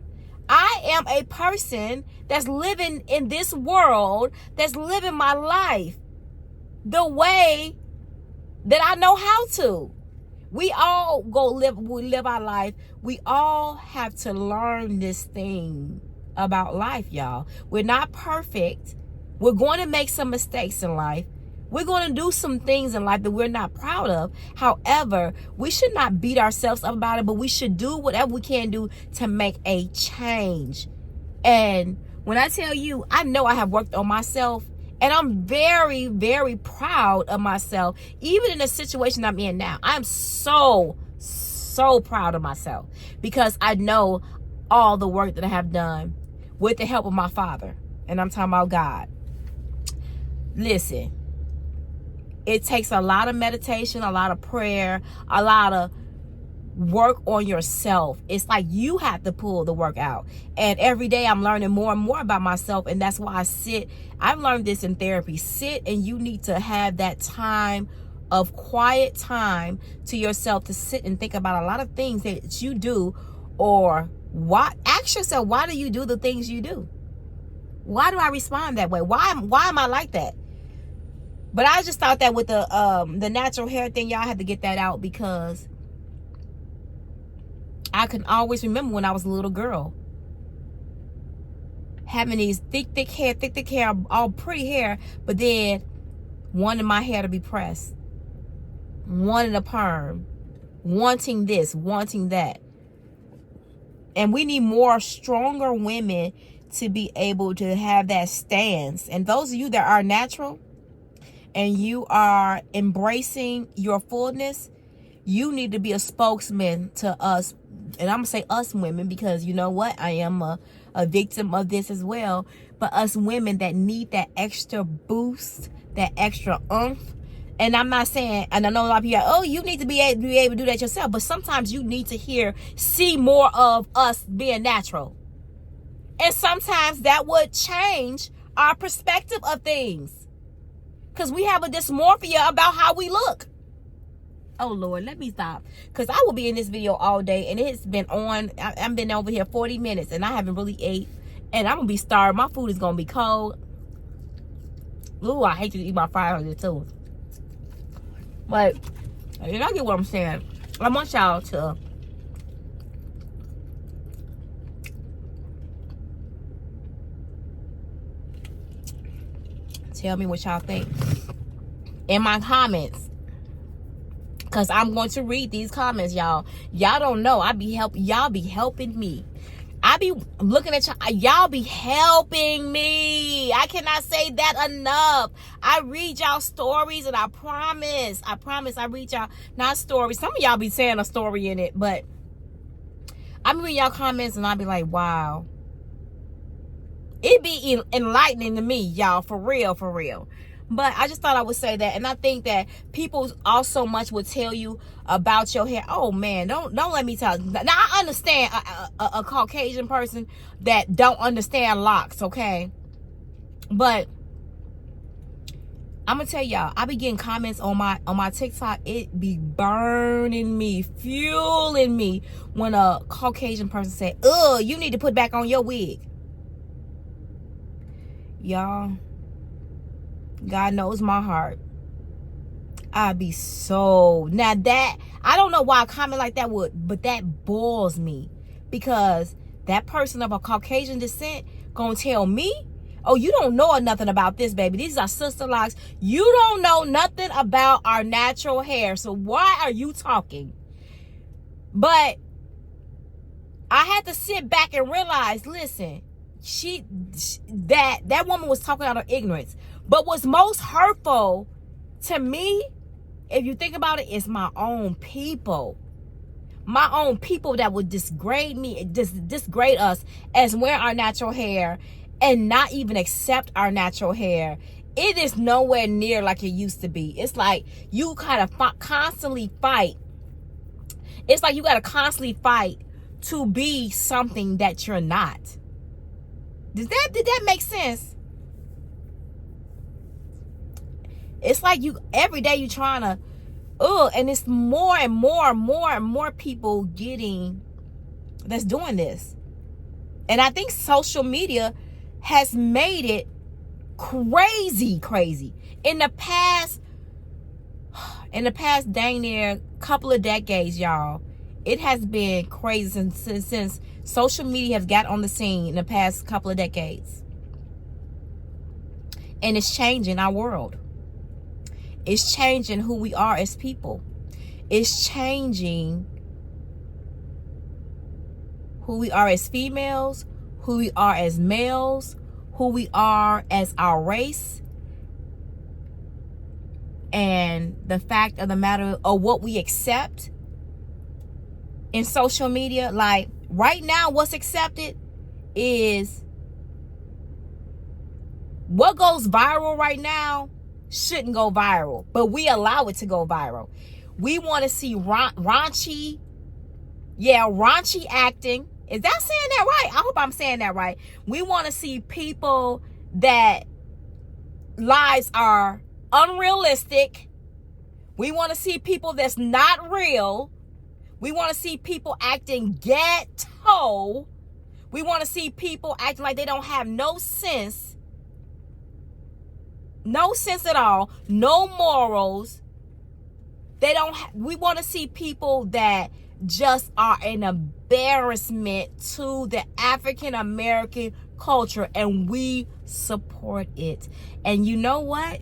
I am a person that's living in this world, that's living my life the way that I know how to. We all we live our life. We all have to learn this thing about life, y'all. We're not perfect. We're going to make some mistakes in life. We're going to do some things in life that we're not proud of. However, we should not beat ourselves up about it, but we should do whatever we can do to make a change. And when I tell you, I know I have worked on myself, and I'm very, very proud of myself. Even in the situation I'm in now, I'm so proud of myself because I know all the work that I have done with the help of my Father. And I'm talking about God. Listen, it takes a lot of meditation, a lot of prayer, a lot of work on yourself. It's like you have to pull the work out. And every day I'm learning more and more about myself. And that's why I sit. I've learned this in therapy. Sit, and you need to have that time of quiet time to yourself to sit and think about a lot of things that you do, or ask yourself, why do you do the things you do? Why do I respond that way? Why am I like that? But I just thought that with the natural hair thing, y'all had to get that out, because I can always remember when I was a little girl having these thick hair, all pretty hair, but then wanting my hair to be pressed, wanting a perm, wanting this, wanting that. And we need more stronger women to be able to have that stance. And those of you that are natural and you are embracing your fullness, you need to be a spokesman to us. And I'm going to say us women, because you know what? I am a victim of this as well. But us women that need that extra boost, that extra oomph. And I'm not saying, and I know a lot of people are, oh, you need to be able to do that yourself. But sometimes you need to see more of us being natural. And sometimes that would change our perspective of things. Because we have a dysmorphia about how we look. Oh, Lord, let me stop. Because I will be in this video all day. And it's been on. I've been over here 40 minutes. And I haven't really ate. And I'm going to be starved. My food is going to be cold. Ooh, I hate to eat my fries too. But y'all get what I'm saying. I want y'all to tell me what y'all think in my comments, because I'm going to read these comments, y'all. Y'all don't know. Y'all be helping me. I be looking at y'all be helping me. I cannot say that enough. I read y'all stories, and I promise I read y'all, not stories. Some of y'all be saying a story in it, but I be reading y'all comments, and I be like, wow. It be enlightening to me, y'all, for real. But I just thought I would say that. And I think that people also much would tell you about your hair. Oh, man, don't let me tell you. Now, I understand a Caucasian person that don't understand locks, okay? But I'm going to tell y'all, I be getting comments on my TikTok. It be burning me, fueling me when a Caucasian person say, ugh, you need to put back on your wig. Y'all, God knows my heart. I be so, now that, I don't know why a comment like that but that boils me, because that person of a Caucasian descent gonna tell me, oh, you don't know nothing about this, baby. These are sister locks. You don't know nothing about our natural hair. So why are you talking? But I had to sit back and realize, listen, that woman was talking out of ignorance. But what's most hurtful to me, if you think about it, is my own people. My own people that would disgrade me, disgrade us as wearing our natural hair and not even accept our natural hair. It is nowhere near like it used to be. It's like you kind of constantly fight. It's like you got to constantly fight to be something that you're not. Did that make sense? It's like you every day you trying to, and it's more and more people that's doing this. And I think social media has made it crazy. In the past dang near couple of decades, y'all, it has been crazy since social media has got on the scene in the past couple of decades. And it's changing our world. It's changing who we are as people. It's changing who we are as females, who we are as males, who we are as our race, and the fact of the matter of what we accept in social media. Like right now, what's accepted is what goes viral right now shouldn't go viral, but we allow it to go viral. We want to see raunchy acting. Is that saying that right? I hope I'm saying that right. We want to see people that lives are unrealistic. We want to see people that's not real. We want to see people acting ghetto. We want to see people acting like they don't have no sense. No sense at all. No morals. We want to see people that just are an embarrassment to the African American culture, and we support it. And you know what?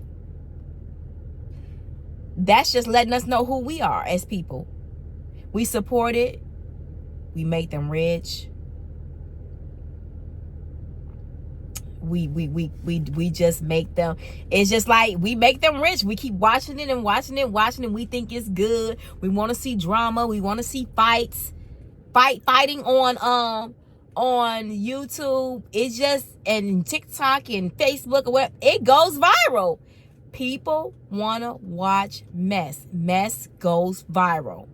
That's just letting us know who we are as people. We support it. We make them rich. We just make them, it's just like we make them rich. We keep watching it and we think it's good. We want to see drama. We want to see fighting on YouTube. It's just, and TikTok and Facebook or whatever, it goes viral. People want to watch mess. Mess goes viral.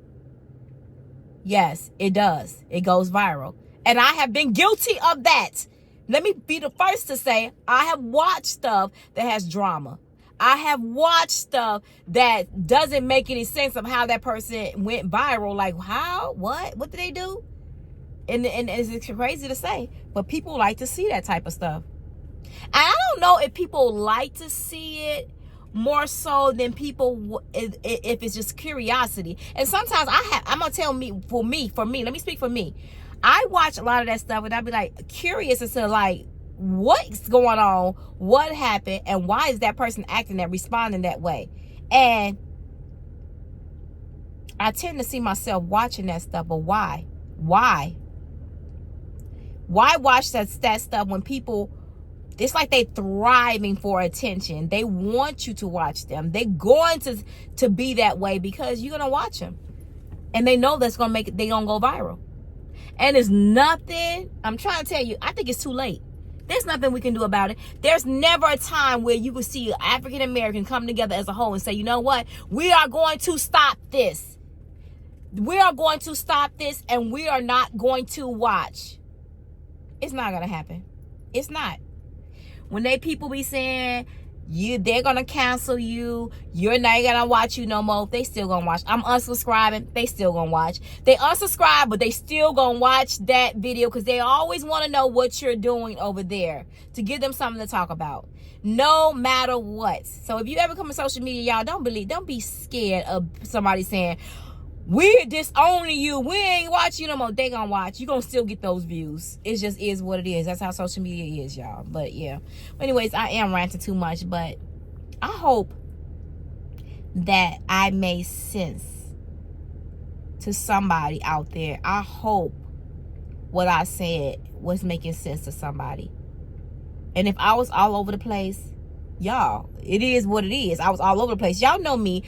Yes, it does. It goes viral. And I have been guilty of that. Let me be the first to say, I have watched stuff that has drama. I have watched stuff that doesn't make any sense of how that person went viral. Like, how? What did they do? And it's crazy to say, but people like to see that type of stuff. And I don't know if people like to see it more so than people, if it's just curiosity. And sometimes I'm going to tell for me, let me speak for me. I watch a lot of that stuff and I'd be like curious as to like what's going on, what happened, and why is that person acting that, responding that way. And I tend to see myself watching that stuff, but why? Why watch that stuff when people, it's like they thriving for attention. They want you to watch them. They're going to be that way because you're going to watch them. And they know that's going to make it, they're going to go viral. And there's nothing, I'm trying to tell you, I think it's too late. There's nothing we can do about it. There's never a time where you will see African American come together as a whole and say, you know what? We are going to stop this. We are going to stop this and we are not going to watch. It's not going to happen. It's not. When people be saying, they're gonna cancel you, you're not gonna watch you no more, they still gonna watch. I'm unsubscribing, they still gonna watch. They unsubscribe, but they still gonna watch that video because they always want to know what you're doing over there to give them something to talk about, no matter what. So if you ever come to social media, y'all, don't be scared of somebody saying we're disowning you, we ain't watching you no more. They gonna watch. You gonna still get those views. It just is what it is. That's how social media is, y'all. But yeah. Anyways, I am ranting too much, but I hope that I made sense to somebody out there. I hope what I said was making sense to somebody. And if I was all over the place, y'all, it is what it is. I was all over the place. Y'all know me.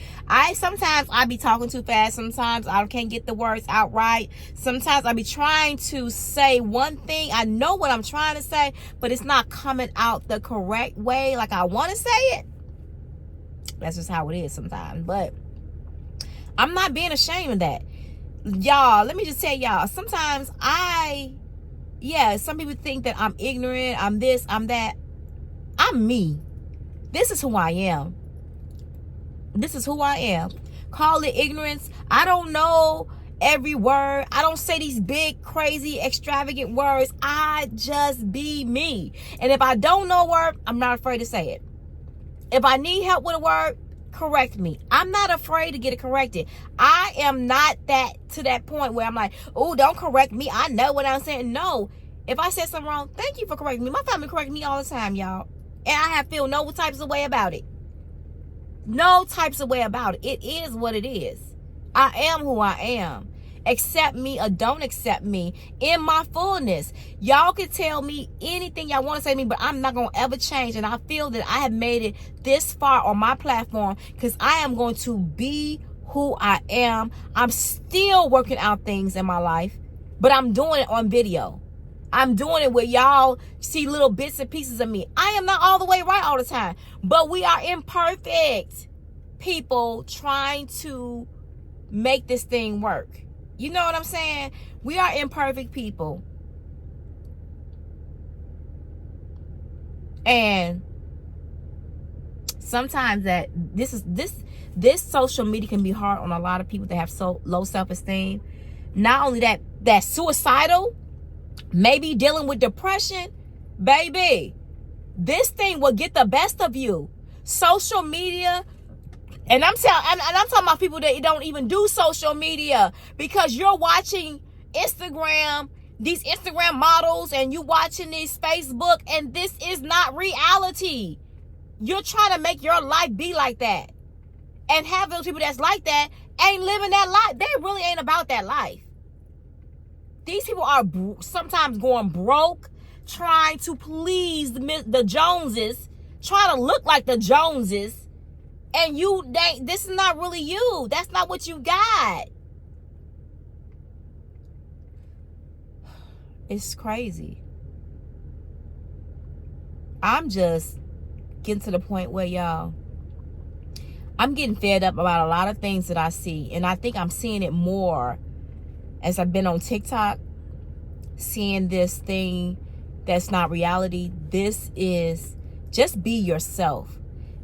Sometimes I be talking too fast. Sometimes I can't get the words out right. Sometimes I be trying to say one thing. I know what I'm trying to say, but it's not coming out the correct way like I want to say it. That's just how it is sometimes. But I'm not being ashamed of that. Y'all, let me just tell y'all, sometimes some people think that I'm ignorant, I'm this, I'm that. I'm me. This is who I am. This is who I am. Call it ignorance. I don't know every word. I don't say these big, crazy, extravagant words. I just be me. And if I don't know a word, I'm not afraid to say it. If I need help with a word, correct me. I'm not afraid to get it corrected. I am not to that point where I'm like, oh, don't correct me. I know what I'm saying. No. If I said something wrong, thank you for correcting me. My family correct me all the time, y'all. And I feel no types of way about it. No types of way about it. It is what it is. I am who I am. Accept me or don't accept me in my fullness. Y'all can tell me anything y'all want to say to me, but I'm not going to ever change. And I feel that I have made it this far on my platform because I am going to be who I am. I'm still working out things in my life, but I'm doing it on video. I'm doing it where y'all see little bits and pieces of me. I am not all the way right all the time, but we are imperfect people trying to make this thing work. You know what I'm saying? We are imperfect people. And sometimes this social media can be hard on a lot of people that have so low self-esteem. Not only that suicidal, maybe dealing with depression, baby, this thing will get the best of you. Social media, and I'm talking about people that don't even do social media, because you're watching Instagram, these Instagram models, and you watching this Facebook, and this is not reality. You're trying to make your life be like that, and have those people that's like that ain't living that life. They really ain't about that life. These people are sometimes going broke, trying to please the Joneses, trying to look like the Joneses, and this is not really you. That's not what you got. It's crazy. I'm just getting to the point where, y'all, I'm getting fed up about a lot of things that I see, and I think I'm seeing it more as I've been on TikTok, seeing this thing that's not reality. This is just be yourself.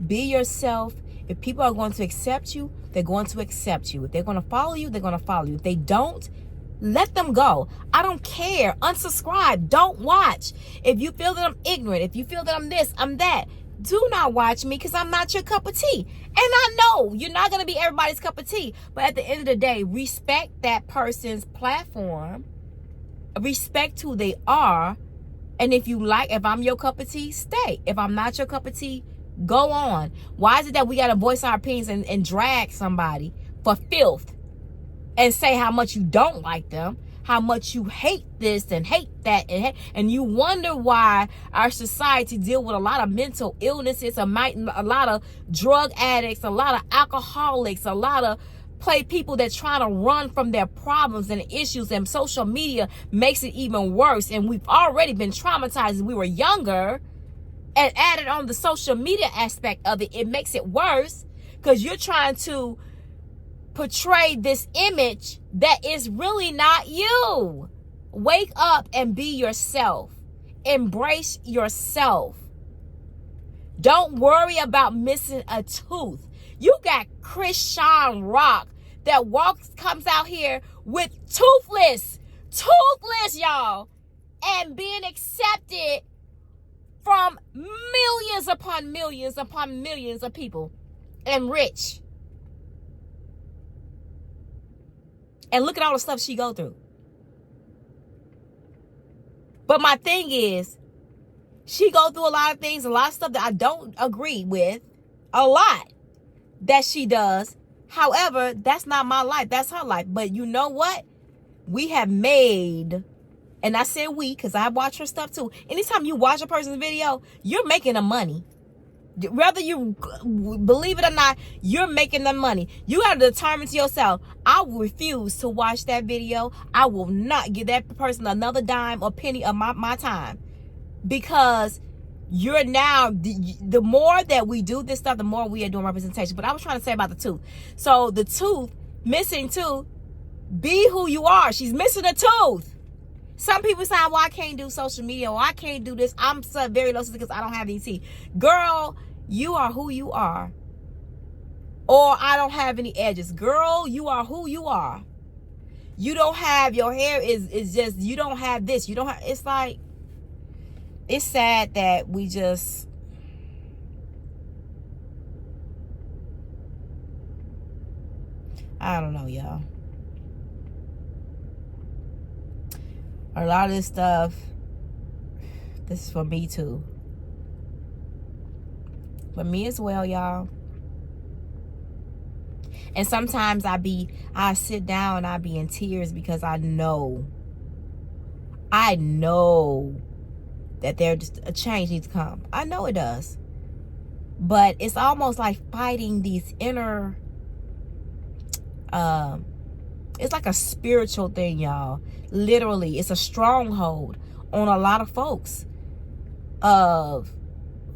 Be yourself. If people are going to accept you, they're going to accept you. If they're going to follow you, they're going to follow you. If they don't, let them go. I don't care. Unsubscribe. Don't watch. If you feel that I'm ignorant, if you feel that I'm this, I'm that, do not watch me, because I'm not your cup of tea. And I know you're not going to be everybody's cup of tea. But at the end of the day, respect that person's platform. Respect who they are. And if I'm your cup of tea, stay. If I'm not your cup of tea, go on. Why is it that we got to voice our opinions and drag somebody for filth and say how much you don't like them, how much you hate this and hate that, and you wonder why our society deal with a lot of mental illnesses, a lot of drug addicts, a lot of alcoholics, a lot of people that try to run from their problems and issues, and social media makes it even worse. And we've already been traumatized as we were younger, and added on the social media aspect of it, it makes it worse, because you're trying to portray this image that is really not you. Wake up and be yourself. Embrace yourself. Don't worry about missing a tooth. You got Christian Rock that comes out here with toothless, y'all, and being accepted from millions upon millions upon millions of people, and rich. And look at all the stuff she go through. But my thing is, she go through a lot of things, a lot of stuff that I don't agree with, a lot that she does. However, that's not my life. That's her life. But you know what? We have made and I said we, because I watch her stuff too. Anytime you watch a person's video, you're making them money. Whether you believe it or not, you're making them money. You got to determine to yourself, I will refuse to watch that video. I will not give that person another dime or penny of my time. Because you're now, the more that we do this stuff, the more we are doing representation. But I was trying to say about the tooth. So the tooth, missing tooth, be who you are. She's missing a tooth. Some people say, well, I can't do social media, or I can't do this. I'm so very low because I don't have any teeth. Girl, you are who you are. Or I don't have any edges. Girl, you are who you are. You don't have, your hair is just, you don't have this. You don't have, it's like, it's sad that we just, I don't know, y'all. A lot of this stuff, this is for me too. For me as well, y'all. And sometimes I sit down and I be in tears because I know that there's a change needs to come. I know it does. But it's almost like fighting these inner, it's like a spiritual thing, y'all. Literally, it's a stronghold on a lot of folks of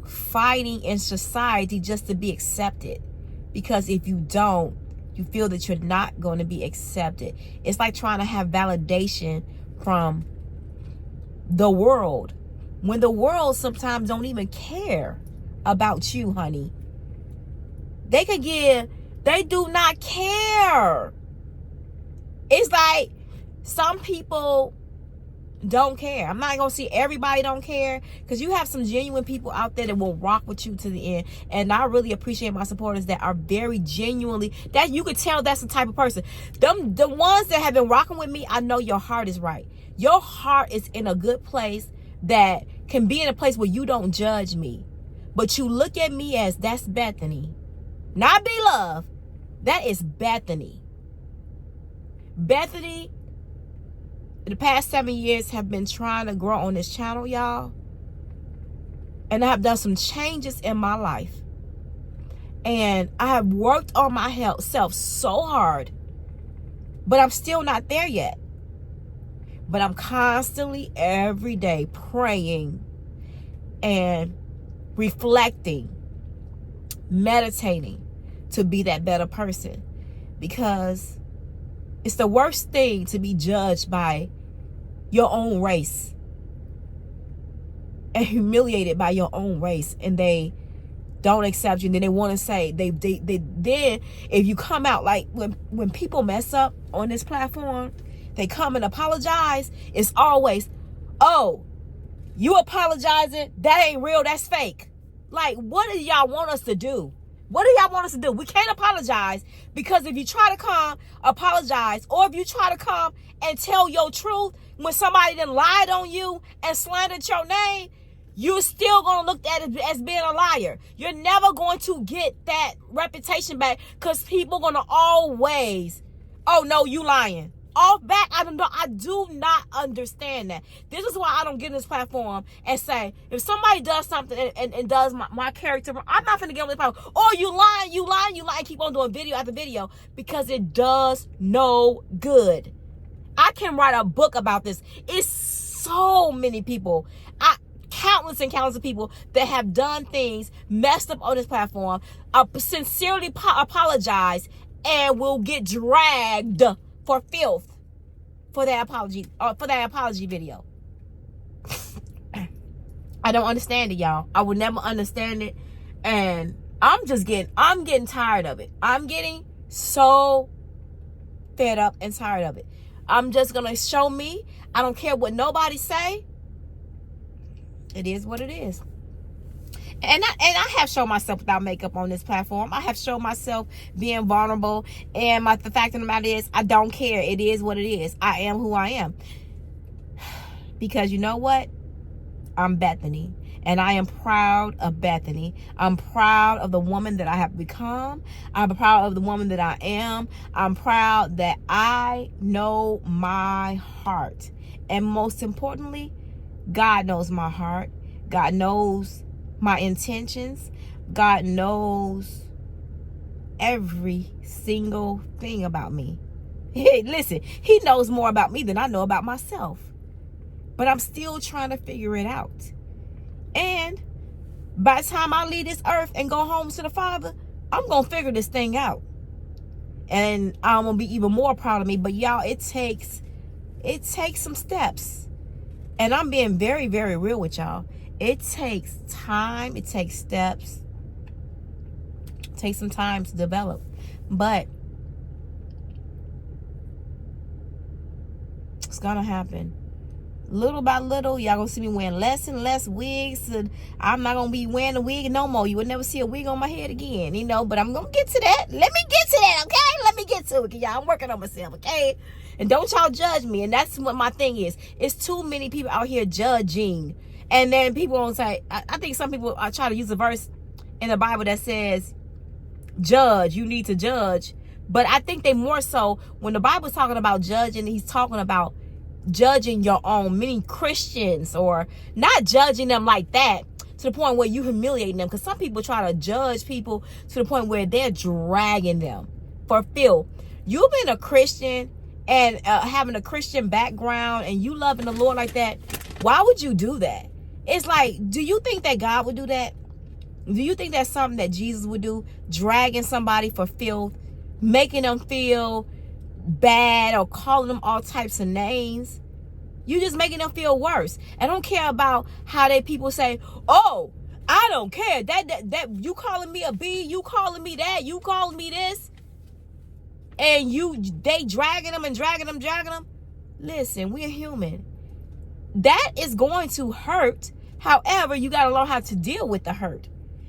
fighting in society just to be accepted. Because if you don't, you feel that you're not going to be accepted. It's like trying to have validation from the world, when the world sometimes don't even care about you, honey. They do not care. It's like some people don't care. I'm not gonna see everybody don't care, because you have some genuine people out there that will rock with you to the end. And I really appreciate my supporters that are very genuinely, that you could tell that's the type of person. The ones that have been rocking with me, I know your heart is right. Your heart is in a good place, that can be in a place where you don't judge me, but you look at me as, that's Bethany, not Blove. That is Bethany. Bethany, the past 7 years have been trying to grow on this channel, y'all. And I have done some changes in my life. And I have worked on my self so hard. But I'm still not there yet. But I'm constantly, every day, praying and reflecting, meditating to be that better person. Because it's the worst thing to be judged by your own race and humiliated by your own race, and they don't accept you. And then they want to say, they then if you come out, like when people mess up on this platform, they come and apologize. It's always, oh, you apologizing? That ain't real. That's fake. Like, what do y'all want us to do? What do y'all want us to do? We can't apologize, because if you try to come, apologize, or if you try to come and tell your truth when somebody then lied on you and slandered your name, you're still going to look at it as being a liar. You're never going to get that reputation back, because people are going to always, oh, no, you lying. Off back, I do not understand that. This is why I don't get in this platform and say, if somebody does something and does my character, I'm not gonna get on this platform. Oh, you lying, keep on doing video after video, because it does no good. I can write a book about this. It's so many people, countless and countless of people that have done things, messed up on this platform, sincerely apologize, and will get dragged for filth for that apology video. I don't understand it, y'all. I will never understand it, and I'm getting tired of it. I'm getting so fed up and tired of it. I'm just gonna show me. I don't care what nobody say. It is what it is. And I have shown myself without makeup on this platform. I have shown myself being vulnerable. And the fact of the matter is, I don't care. It is what it is. I am who I am. Because you know what? I'm Bethany. And I am proud of Bethany. I'm proud of the woman that I have become. I'm proud of the woman that I am. I'm proud that I know my heart. And most importantly, God knows my heart. God knows my intentions. God knows every single thing about me. Hey, listen, he knows more about me than I know about myself. But I'm still trying to figure it out. And by the time I leave this earth and go home to the Father, I'm going to figure this thing out. And I'm going to be even more proud of me. But y'all, it takes some steps. And I'm being very, very real with y'all. It takes time. It takes steps. It takes some time to develop. But it's going to happen. Little by little, y'all gonna see me wearing less and less wigs. And I'm not gonna be wearing a wig no more. You will never see a wig on my head again, you know. But I'm gonna get to that. Let me get to that, okay? Let me get to it, y'all. I'm working on myself, okay? And don't y'all judge me. And that's what my thing is. It's too many people out here judging. And then people don't say. I think some people try to use a verse in the Bible that says, "Judge. You need to judge." But I think they more so when the Bible's talking about judging, he's talking about judging your own, many Christians, or not judging them like that to the point where you humiliating them, because some people try to judge people to the point where they're dragging them for filth. You've been a Christian and having a Christian background and you loving the Lord like that. Why would you do that? It's like, do you think that God would do that? Do you think that's something that Jesus would do? Dragging somebody for filth, making them feel bad, or calling them all types of names. You just making them feel worse. I don't care about how they people say, "Oh, I don't care that you calling me a B, you calling me that, you calling me this," and they dragging them. Listen, we're human. That is going to hurt. However, you got to learn how to deal with the hurt.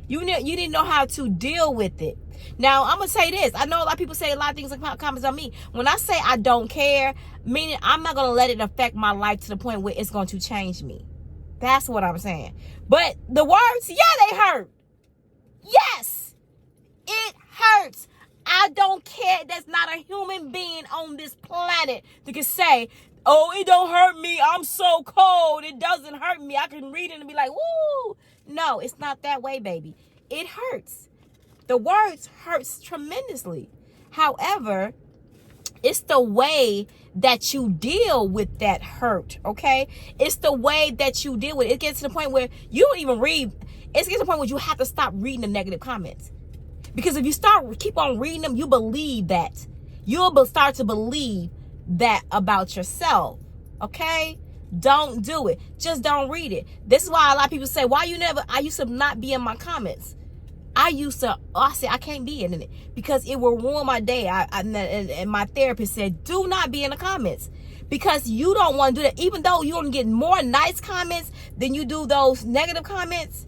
You didn't know how to deal with it. Now, I'm going to say this. I know a lot of people say a lot of things in comments on me. When I say I don't care, meaning I'm not going to let it affect my life to the point where it's going to change me. That's what I'm saying. But the words, yeah, they hurt. Yes, it hurts. I don't care. There's not a human being on this planet that can say, "Oh, it don't hurt me. I'm so cold. It doesn't hurt me. I can read it and be like, woo." No, it's not that way, baby. It hurts. The words hurts tremendously. However, it's the way that you deal with that hurt, okay? It's the way that you deal with it. It gets to the point where you don't even read. It gets to the point where you have to stop reading the negative comments. Because if you keep on reading them, you believe that. You'll start to believe that about yourself, okay? Don't do it. Just don't read it. This is why a lot of people say, I used to not be in my comments. I said, I can't be in it because it will ruin my day. And my therapist said, do not be in the comments because you don't want to do that. Even though you don't get more nice comments than you do those negative comments,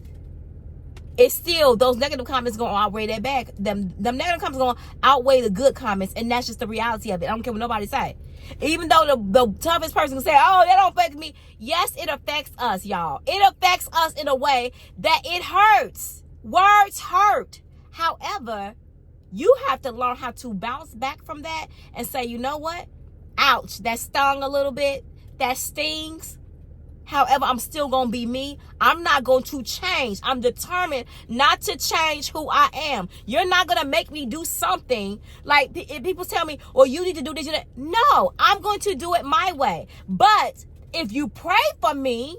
it's still, those negative comments going to outweigh that back. Them negative comments going to outweigh the good comments. And that's just the reality of it. I don't care what nobody say. Even though the toughest person can say, "Oh, that don't affect me." Yes, it affects us, y'all. It affects us in a way that it hurts. Words hurt. However, you have to learn how to bounce back from that and say, "You know what? Ouch, that stung a little bit. That stings. However, I'm still going to be me. I'm not going to change. I'm determined not to change who I am. You're not going to make me do something like if people tell me, "Oh, you need to do this." No, I'm going to do it my way. But if you pray for me,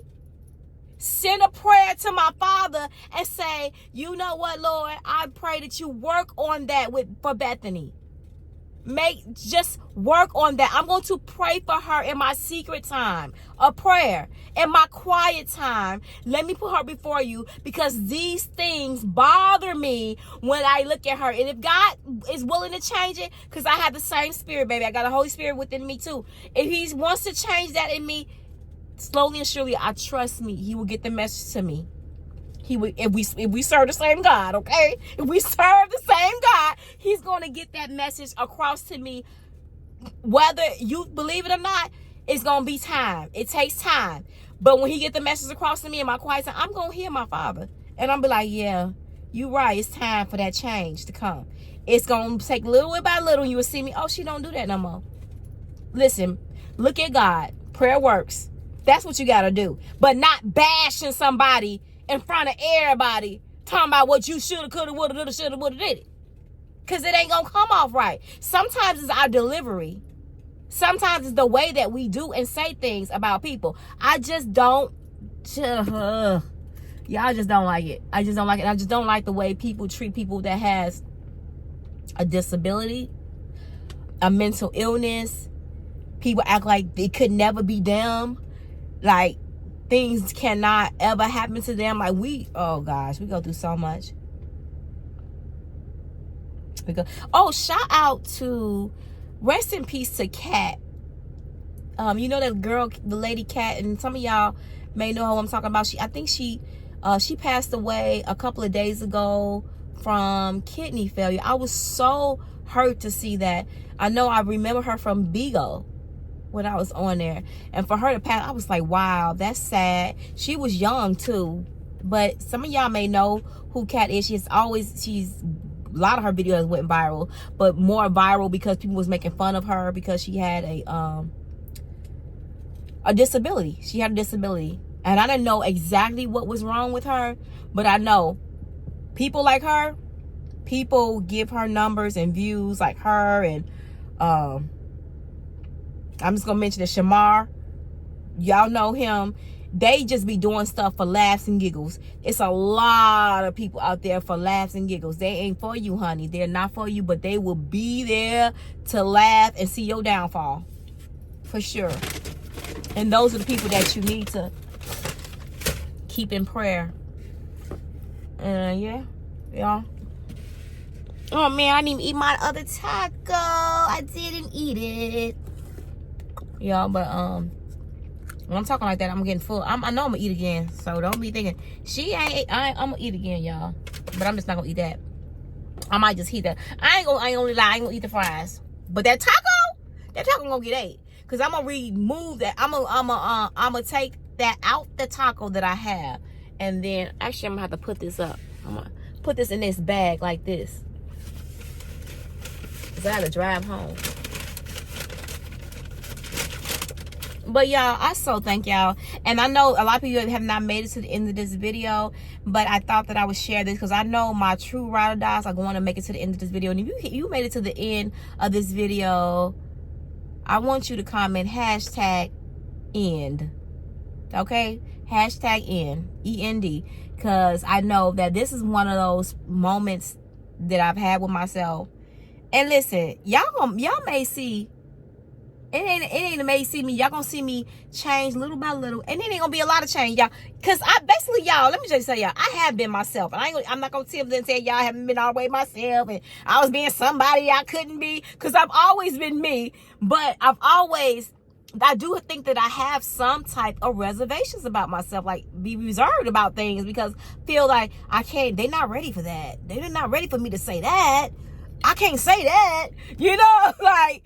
send a prayer to my Father and say, "You know what, Lord, I pray that you work on that for Bethany. Just work on that. I'm going to pray for her in my secret time, a prayer. In my quiet time, let me put her before you because these things bother me when I look at her." And if God is willing to change it, because I have the same spirit, baby. I got the Holy Spirit within me too. If he wants to change that in me, slowly and surely, I trust me, he will get the message to me. He would, if we serve the same God, okay? If we serve the same God, he's going to get that message across to me. Whether you believe it or not, it's going to be time. It takes time. But when he get the message across to me in my quiet time, I'm going to hear my Father. And I'm be like, yeah, you right. It's time for that change to come. It's going to take little bit by little. You will see me. Oh, she don't do that no more. Listen, look at God. Prayer works. That's what you got to do. But not bashing somebody in front of everybody. Talking about what you shoulda, coulda, woulda, woulda, shoulda, woulda, did it. Because it ain't going to come off right. Sometimes it's our delivery. Sometimes it's the way that we do and say things about people. I just don't. Y'all just don't like it. I just don't like it. I just don't like the way people treat people that has a disability, a mental illness. People act like it could never be them. Like things cannot ever happen to them. Like oh gosh, we go through so much. Shout out to, rest in peace to Kat. You know that girl, the lady Kat, and some of y'all may know who I'm talking about. I think she passed away a couple of days ago from kidney failure. I was so hurt to see that. I know I remember her from Bigo when I was on there, and for her to pass, I was like, wow, that's sad. She was young too, but some of y'all may know who Kat is. She's a lot of her videos went viral, but more viral because people was making fun of her because she had a disability. She had a disability. And I didn't know exactly what was wrong with her, but I know people like her, people give her numbers and views like her, and I'm just gonna mention the Shamar. Y'all know him. They just be doing stuff for laughs and giggles. It's a lot of people out there for laughs and giggles. They ain't for you, honey. They're not for you, but they will be there to laugh and see your downfall. For sure. And those are the people that you need to keep in prayer. Yeah. Oh, man, I didn't even eat my other taco. I didn't eat it. Y'all, but, when I'm talking like that, I'm getting full. I know I'm gonna eat again, so don't be thinking I'm gonna eat again, y'all. But I'm just not gonna eat that. I might just eat that. I ain't gonna lie. I ain't gonna eat the fries. But that taco gonna get ate. Cause I'm gonna remove that. I'm gonna take that out the taco that I have, and then actually I'm gonna have to put this up. I'm gonna put this in this bag like this. Cause I had to drive home. But y'all, I so thank y'all. And I know a lot of people have not made it to the end of this video, but I thought that I would share this because I know my true ride or dies are going to make it to the end of this video. And if you made it to the end of this video, I want you to comment hashtag end. Okay? Hashtag end. E-N-D. Because I know that this is one of those moments that I've had with myself. And listen, y'all may see, it ain't amazing see me. Y'all gonna see me change little by little, and it ain't gonna be a lot of change, y'all. Cause y'all, let me just say, y'all, I have been myself, and I'm not gonna tell y'all I haven't been all the way myself, and I was being somebody I couldn't be, cause I've always been me. But I do think that I have some type of reservations about myself, like be reserved about things, because feel like I can't. They're not ready for that. They're not ready for me to say that. I can't say that, like.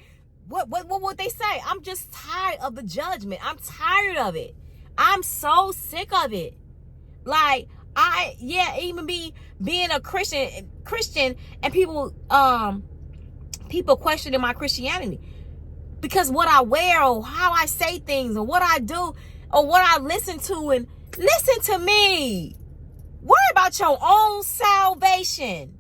What would they say? I'm just tired of the judgment. I'm tired of it. I'm so sick of it. Like, even being a Christian and people questioning my Christianity. Because what I wear or how I say things or what I do or what I listen to, and listen to me. Worry about your own salvation.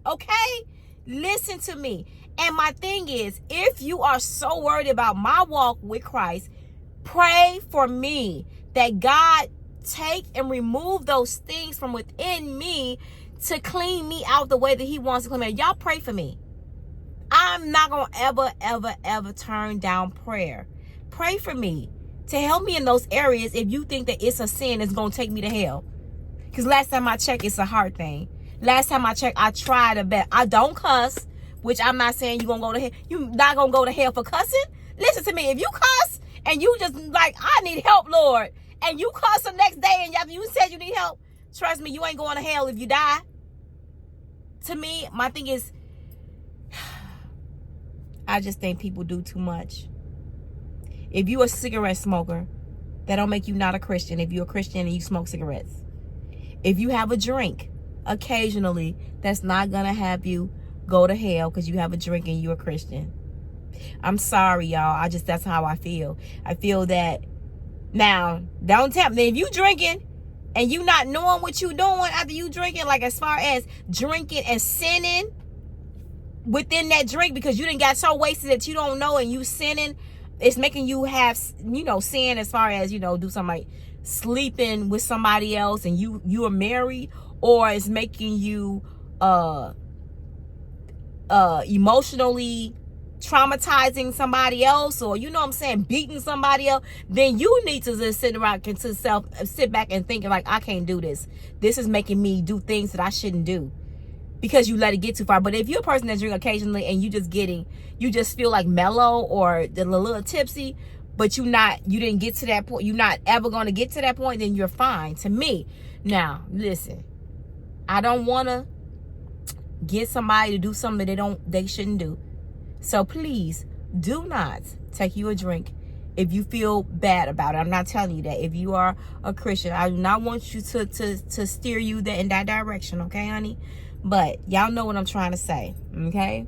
Okay? Listen to me. And my thing is, if you are so worried about my walk with Christ, pray for me that God take and remove those things from within me to clean me out the way that he wants to clean me. Y'all pray for me. I'm not going to ever turn down prayer. Pray for me to help me in those areas if you think that it's a sin that's going to take me to hell. Because last time I checked, it's a hard thing. Last time I checked, I tried a bit. I don't cuss. Which I'm not saying you're going to go to hell. You're not going to go to hell for cussing. Listen to me. If you cuss and you just like, I need help, Lord. And you cuss the next day and after you said you need help. Trust me, you ain't going to hell if you die. To me, my thing is, I just think people do too much. If you a cigarette smoker, That don't make you not a Christian if you're a Christian and you smoke cigarettes. If you have a drink occasionally, that's not going to have you go to hell because you have a drink and you're a Christian. I'm sorry, y'all. That's how I feel. I feel that. Now, don't tell me if you drinking and you not knowing what you doing after you drinking, like as far as drinking and sinning within that drink because you didn't got so wasted that you don't know and you sinning, it's making you have, sin as far as, do something like sleeping with somebody else and you are married, or it's making you emotionally traumatizing somebody else, or beating somebody else, then you need to just sit back and think like, I can't do this. This is making me do things that I shouldn't do because you let it get too far. But if you're a person that drink occasionally and you just feel like mellow or a little tipsy, but you didn't get to that point, you're not ever going to get to that point, then you're fine to me. Now, listen, I don't want to get somebody to do something they shouldn't do. So please do not take you a drink if you feel bad about it. I'm not telling you that. If you are a Christian, I do not want you to steer you in that direction, okay, honey? But y'all know what I'm trying to say, okay?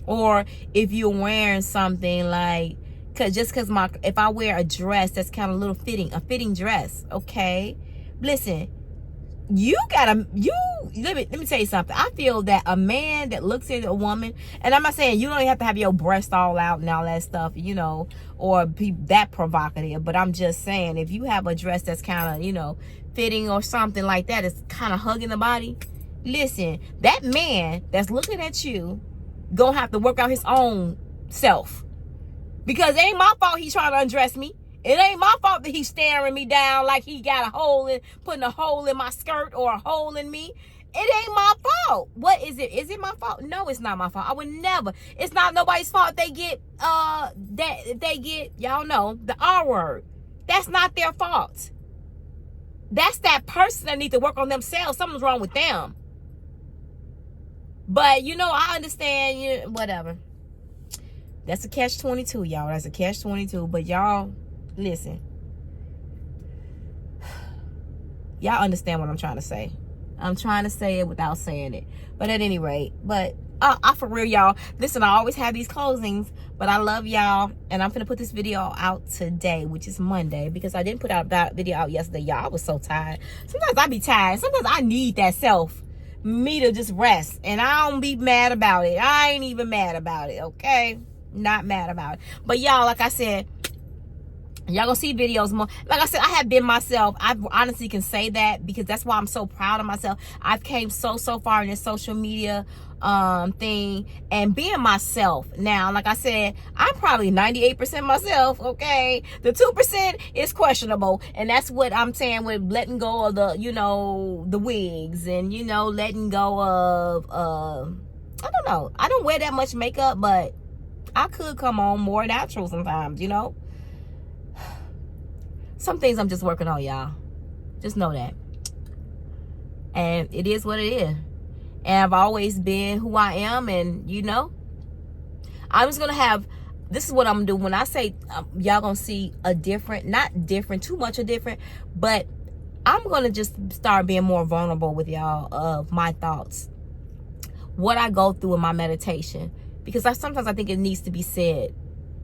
Or if you're wearing something like, if I wear a dress that's kind of a fitting dress, okay? Listen, let me tell you something. I feel that a man that looks at a woman, and I'm not saying you don't have to have your breast all out and all that stuff, or be that provocative, but I'm just saying if you have a dress that's kind of, fitting or something like that, it's kind of hugging the body. Listen, that man that's looking at you gonna have to work out his own self, because it ain't my fault he's trying to undress me. It ain't my fault that he's staring me down like he got putting a hole in my skirt or a hole in me. It ain't my fault. What is it? Is it my fault? No, it's not my fault. I would never. It's not nobody's fault they get y'all know, the R word. That's not their fault. That's that person that needs to work on themselves. Something's wrong with them. But I understand, whatever. That's a catch-22, y'all. That's a catch-22. But y'all, listen, y'all understand what I'm trying to say. I'm trying to say it without saying it. But at any rate, I for real, y'all, listen, I always have these closings, but I love y'all, and I'm gonna put this video out today, which is Monday, because I didn't put that video out yesterday, y'all. I was so tired. Sometimes I be tired. Sometimes I need that me to just rest, and I don't be mad about it. I ain't even mad about it, okay? Not mad about it. But y'all, like I said, y'all gonna see videos more. Like I said, I have been myself. I honestly can say that because that's why I'm so proud of myself. I've came so far in this social media thing and being myself. Now, like I said, I'm probably 98% myself, okay? The 2% is questionable, and that's what I'm saying with letting go of the wigs and letting go of I don't know. I don't wear that much makeup, but I could come on more natural sometimes, Some things I'm just working on, y'all. Just know that. And it is what it is. And I've always been who I am, and I'm just gonna have, this is what I'm gonna do. When I say y'all gonna see a different, not different, too much a different, but I'm gonna just start being more vulnerable with y'all of my thoughts, what I go through in my meditation, because sometimes I think it needs to be said.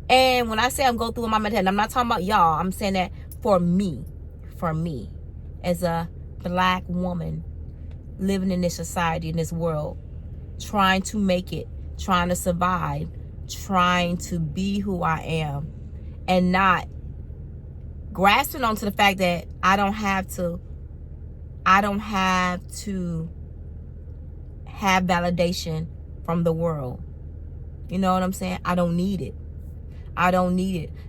And when I say I'm going through in my meditation, I'm not talking about y'all. I'm saying that for me, as a Black woman living in this society, in this world, trying to make it, trying to survive, trying to be who I am, and not grasping onto the fact that I don't have to have validation from the world. You know what I'm saying? I don't need it.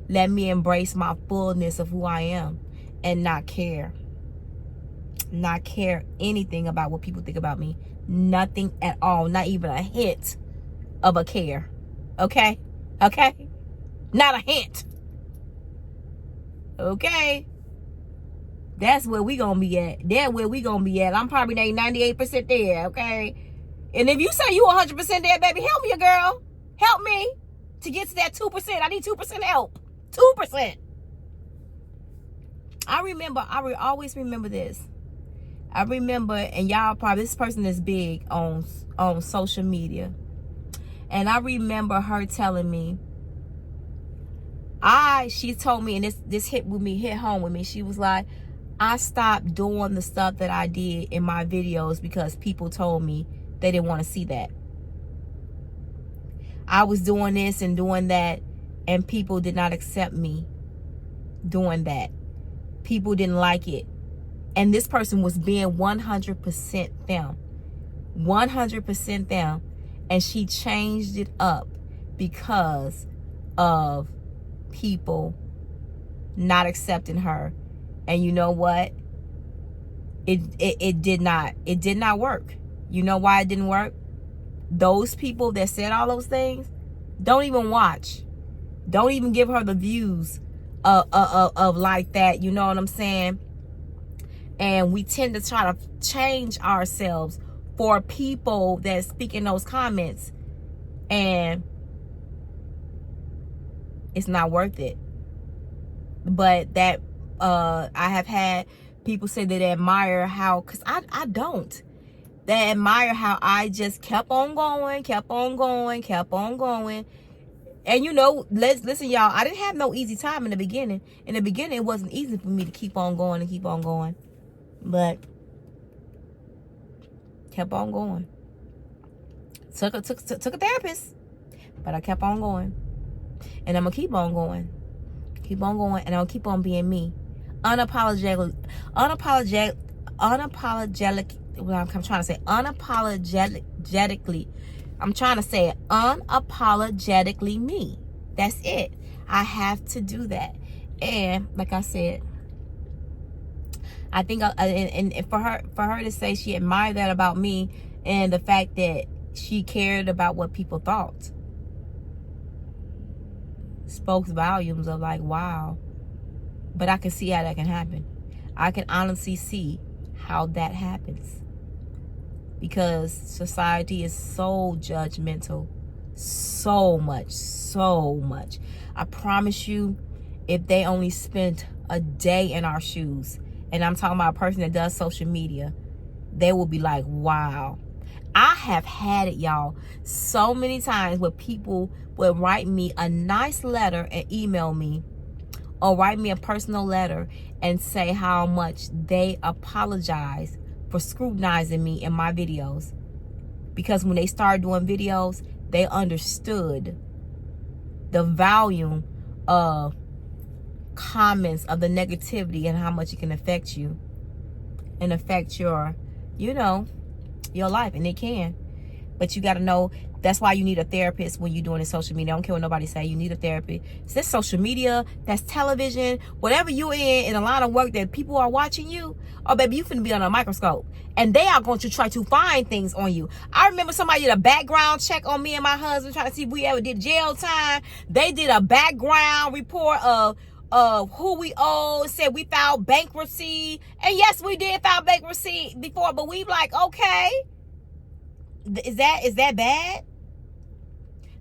Let me embrace my fullness of who I am and not care anything about what people think about me. Nothing at all. Not even a hint of a care. Okay? Not a hint. Okay? That's where we gonna be at. That's where we gonna be at. I'm probably 98% there, okay? And if you say you 100% there, baby, help me, girl. Help me to get to that 2%. I need 2% help. 2%. I always remember this. I remember, and y'all probably, this person is big on social media. And I remember her telling me, she told me, and this hit home with me. She was like, I stopped doing the stuff that I did in my videos because people told me they didn't want to see that. I was doing this and doing that, and people did not accept me doing that. People didn't like it. And this person was being 100% them. 100% them. And she changed it up because of people not accepting her. And you know what? It did not work. You know why it didn't work? Those people that said all those things don't even watch. Don't even give her the views of like that. You know what I'm saying? And we tend to try to change ourselves for people that speak in those comments, and it's not worth it. But that I have had people say that they admire how, because I don't. They admire how I just kept on going. And you know, listen, y'all, I didn't have no easy time in the beginning. In the beginning, it wasn't easy for me to keep on going. But kept on going. Took a therapist, but I kept on going. And I'm gonna keep on going. And I'll keep on being me. Unapologetically. Well, I'm trying to say unapologetically. I'm trying to say it unapologetically me. That's it. I have to do that. And like I said, I think, and for her to say she admired that about me, and the fact that she cared about what people thought, spoke volumes of like, wow. But I can see how that can happen. I can honestly see how that happens, because society is so judgmental, so much. I promise you, if they only spent a day in our shoes, and I'm talking about a person that does social media, they will be like, wow. I have had it, y'all, so many times where people will write me a nice letter and email me, or write me a personal letter and say how much they apologize for scrutinizing me in my videos. Because when they started doing videos, they understood the volume of comments, of the negativity, and how much it can affect you and affect your, you know, your life. And it can. But you got to know, that's why you need a therapist when you're doing this social media. I don't care what nobody say. You need a therapist. It's this social media, that's television, whatever you in a line of work that people are watching you. Oh, baby, you finna be under a microscope. And they are going to try to find things on you. I remember somebody did a background check on me and my husband, trying to see if we ever did jail time. They did a background report of who we owe, said we filed bankruptcy. And yes, we did file bankruptcy before, but we like, okay. Is that bad?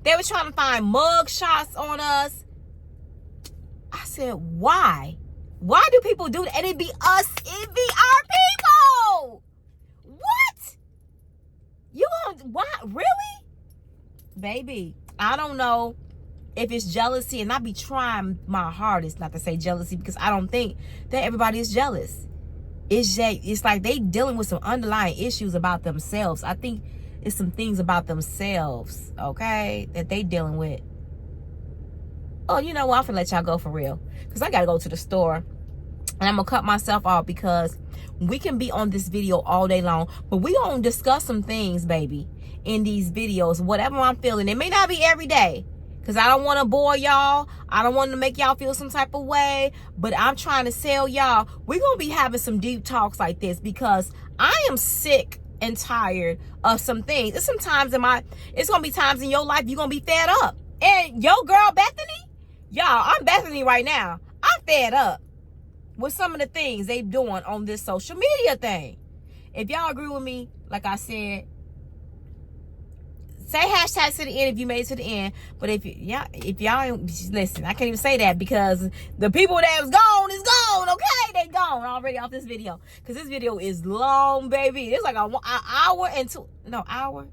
They were trying to find mug shots on us. I said, why? Why do people do that? And it be us, it be our people. What? You gonna, why? Really? Baby, I don't know if it's jealousy, and I be trying my hardest not to say jealousy, because I don't think that everybody is jealous. It's like they dealing with some underlying issues about themselves. I think it's some things about themselves, okay, that they dealing with. Oh, you know what? I'm gonna let y'all go for real, because I gotta go to the store, and I'm gonna cut myself off, because we can be on this video all day long, but we gonna discuss some things, baby, in these videos, whatever I'm feeling. It may not be every day, because I don't want to bore y'all. I don't want to make y'all feel some type of way, but I'm trying to sell y'all. We're gonna be having some deep talks like this, because I am sick and tired of some things. It's gonna be times in your life you're gonna be fed up. And your girl Bethany, y'all, I'm Bethany right now. I'm fed up with some of the things they doing on this social media thing. If y'all agree with me, like I said, say hashtag to the end if you made it to the end. But if y'all listen, I can't even say that, because the people that was gone is gone, okay? They gone already off this video. Because this video is long, baby. It's like an hour and two. No, hour?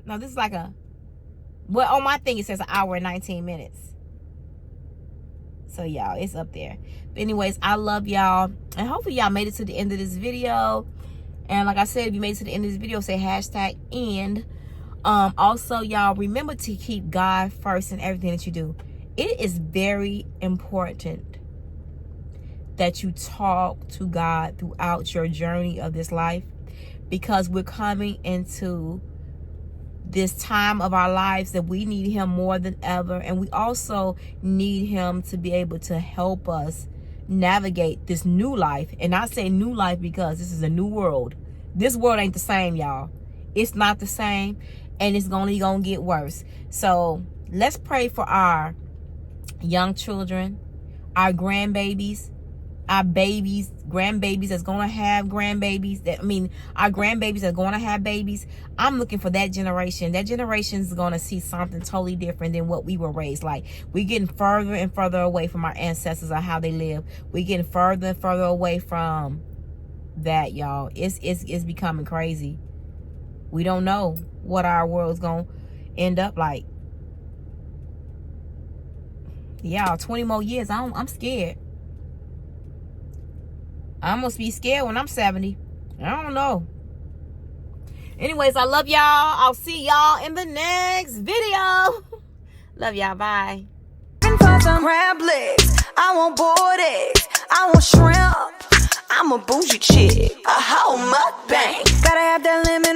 No, this is like a... Well, on my thing, it says an hour and 19 minutes. So, y'all, it's up there. But anyways, I love y'all. And hopefully y'all made it to the end of this video. And like I said, if you made it to the end of this video, say hashtag end. Also, y'all, remember to keep God first in everything that you do. It is very important that you talk to God throughout your journey of this life, because we're coming into this time of our lives that we need him more than ever. And we also need him to be able to help us navigate this new life. And I say new life because this is a new world. This world ain't the same, y'all. It's not the same, and it's only gonna get worse. So let's pray for our young children, our grandbabies, our babies, grandbabies that's gonna have grandbabies. Our grandbabies that's gonna have babies. I'm looking for that generation. That generation is gonna see something totally different than what we were raised like. We're getting further and further away from our ancestors or how they live. We're getting further and further away from that, y'all. It's becoming crazy. We don't know what our world's gonna end up like. Y'all, 20 more years. I'm scared. I'm gonna be scared when I'm 70. I don't know. Anyways, I love y'all. I'll see y'all in the next video. Love y'all. Bye. For some crab legs, I want boiled eggs, I want shrimp. I'm a bougie chick, a whole mukbang. Gotta have that lemon